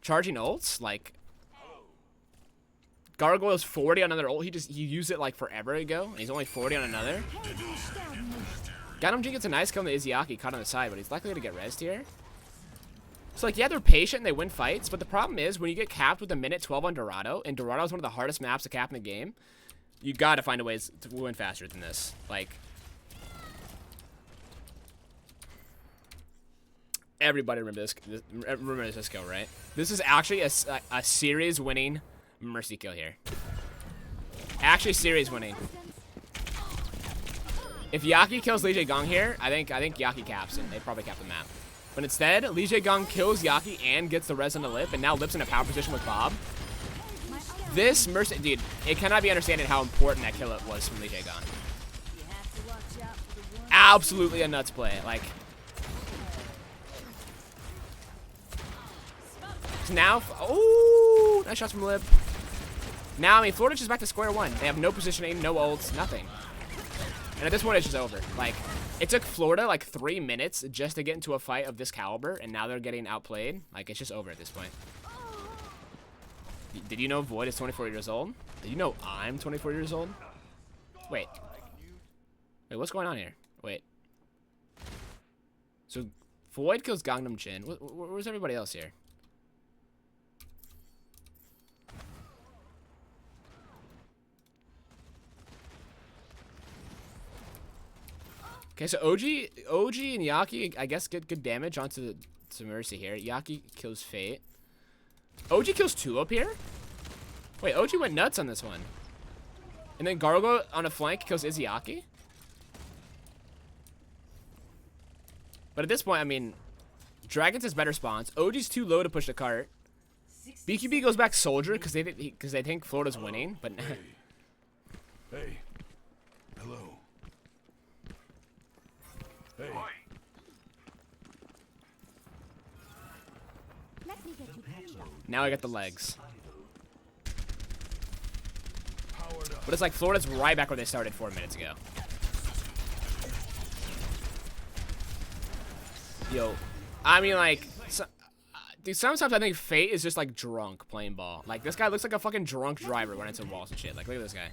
Charging ults, like. Gargoyle's 40 on another ult. He used it like forever ago, and he's only 40 on another. Ganamji gets a nice kill on the Izayaki caught on the side, but he's likely to get rezzed here. So like, yeah, they're patient and they win fights, but the problem is when you get capped with a minute 12 on Dorado, and Dorado is one of the hardest maps to cap in the game, you gotta find a way to win faster than this. Like, Everybody remember this kill, right? This is actually a series-winning Mercy kill here. Actually series-winning. If Yaki kills Li Gong here, I think Yaki caps it. They probably cap the map. But instead, Li Gong kills Yaki and gets the res on the lip, and now Lip's in a power position with Bob. This Mercy, dude, it cannot be understood how important that kill it was from Li Gong. Absolutely a nuts play. Like, now, oh, nice shots from Lip. Now, I mean, Florida's just back to square one. They have no positioning, no ults, nothing. And at this point, it's just over. Like, it took Florida like 3 minutes just to get into a fight of this caliber, and now they're getting outplayed. Like, it's just over at this point. Did you know Void is 24 years old? Did you know I'm 24 years old? Wait. Wait, what's going on here? Wait. So, Void kills Gangnam Jin. Where's everybody else here? Okay, so OG and Yaki, I guess, get good damage onto Mercy here. Yaki kills Fate. OG kills 2 up here? Wait, OG went nuts on this one. And then Gargo on a flank kills Izzyaki? But at this point, I mean, Dragons has better spawns. OG's too low to push the cart. BQB goes back Soldier because they think Florida's winning, but... Hey. Hello. Hey. Let me get you patched up. Now I got the legs. But it's like Florida's right back where they started 4 minutes ago. Yo, I mean, like, dude, sometimes I think Fate is just like drunk playing ball. Like, this guy looks like a fucking drunk driver running into walls and shit. Like, look at this guy.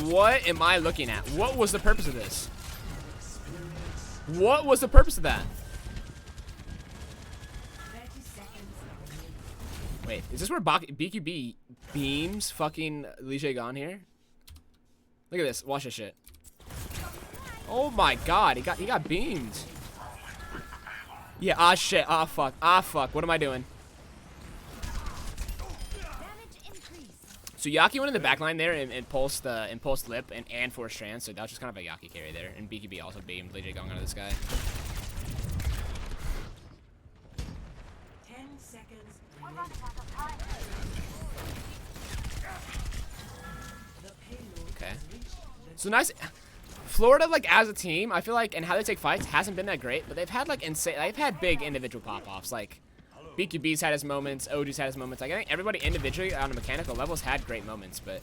What am I looking at? What was the purpose of this? What was the purpose of that? Wait, is this where BQB beams fucking Li Gong here? Look at this. Watch this shit. Oh my god, he got beamed. Yeah, ah shit. Ah fuck. Ah fuck. What am I doing? So Yaki went in the backline there and pulsed Lip and forced Strand, so that was just kind of a Yaki carry there. And BKB also beamed Li Gong out of this guy. 10 seconds. Okay. So nice. Florida, like, as a team, I feel like, and how they take fights hasn't been that great, but they've had, like, insane, they've had big individual pop-offs. Like, BQB's had his moments, OG's had his moments. Like, I think everybody individually on a mechanical level has had great moments, but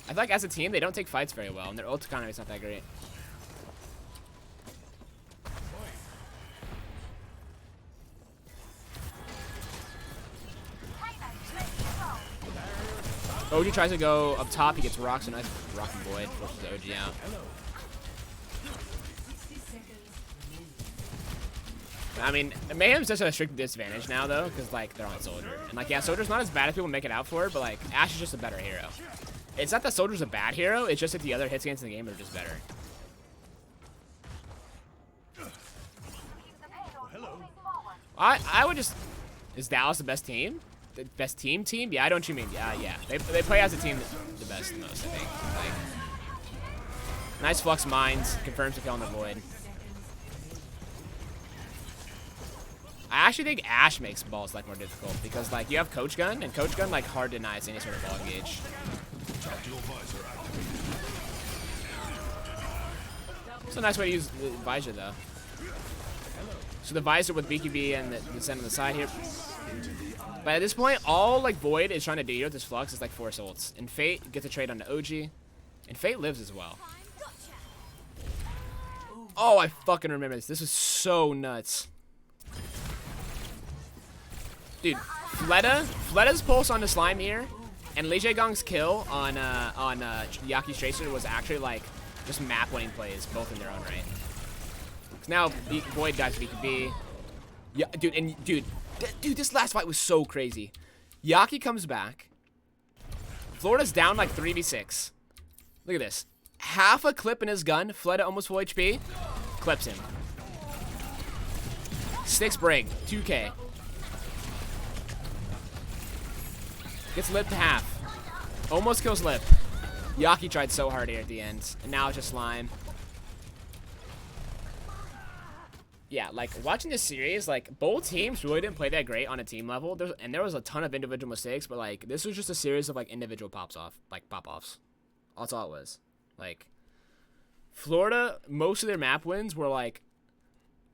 I feel like as a team, they don't take fights very well, and their ult economy is not that great. OG tries to go up top, he gets rocked, so nice rocking Void, forces the OG out. I mean, Mayhem's just at a strict disadvantage now, though, because, like, they're on Soldier. And, like, yeah, Soldier's not as bad as people make it out for, but, like, Ashe is just a better hero. It's not that Soldier's a bad hero, it's just that the other hits against the game are just better. I would just... Is Dallas the best team? The best team? Yeah, I don't you mean. Yeah. They play as a team the best the most, I think. Like, nice Flux Mines. Confirms the kill on the Void. I actually think Ashe makes balls like more difficult because like you have Coach Gun and Coach Gun like hard denies any sort of ball engage. It's a nice way to use the visor though. So the visor with BQB and the send on the side here. But at this point, all like Void is trying to do here with this Flux is like force ults. And Fate gets a trade onto OG. And Fate lives as well. Oh, I fucking remember this. This was so nuts. Dude, Fleda's pulse on the slime here, and Li Gong's kill on Yaki's Tracer was actually like just map winning plays, both in their own right. So now Void dies to BKB. Yeah, dude, this last fight was so crazy. Yaki comes back. Florida's down like 3v6. Look at this. half a clip in his gun. Fled at almost full HP. Clips him. Sticks break. 2k. Gets Lip to half. Almost kills Lip. Yaki tried so hard here at the end. And now it's just Slime. Yeah, like, watching this series, like, both teams really didn't play that great on a team level. There was a ton of individual mistakes, but, like, this was just a series of, like, individual pop-offs. That's all it was. Like, Florida, most of their map wins were, like,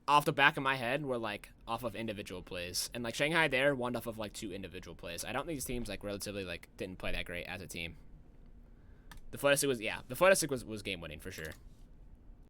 off the back of my head, were, like, off of individual plays. And, like, Shanghai there won off of, like, 2 individual plays. I don't think these teams, like, relatively, like, didn't play that great as a team. The Floodistic was game-winning for sure.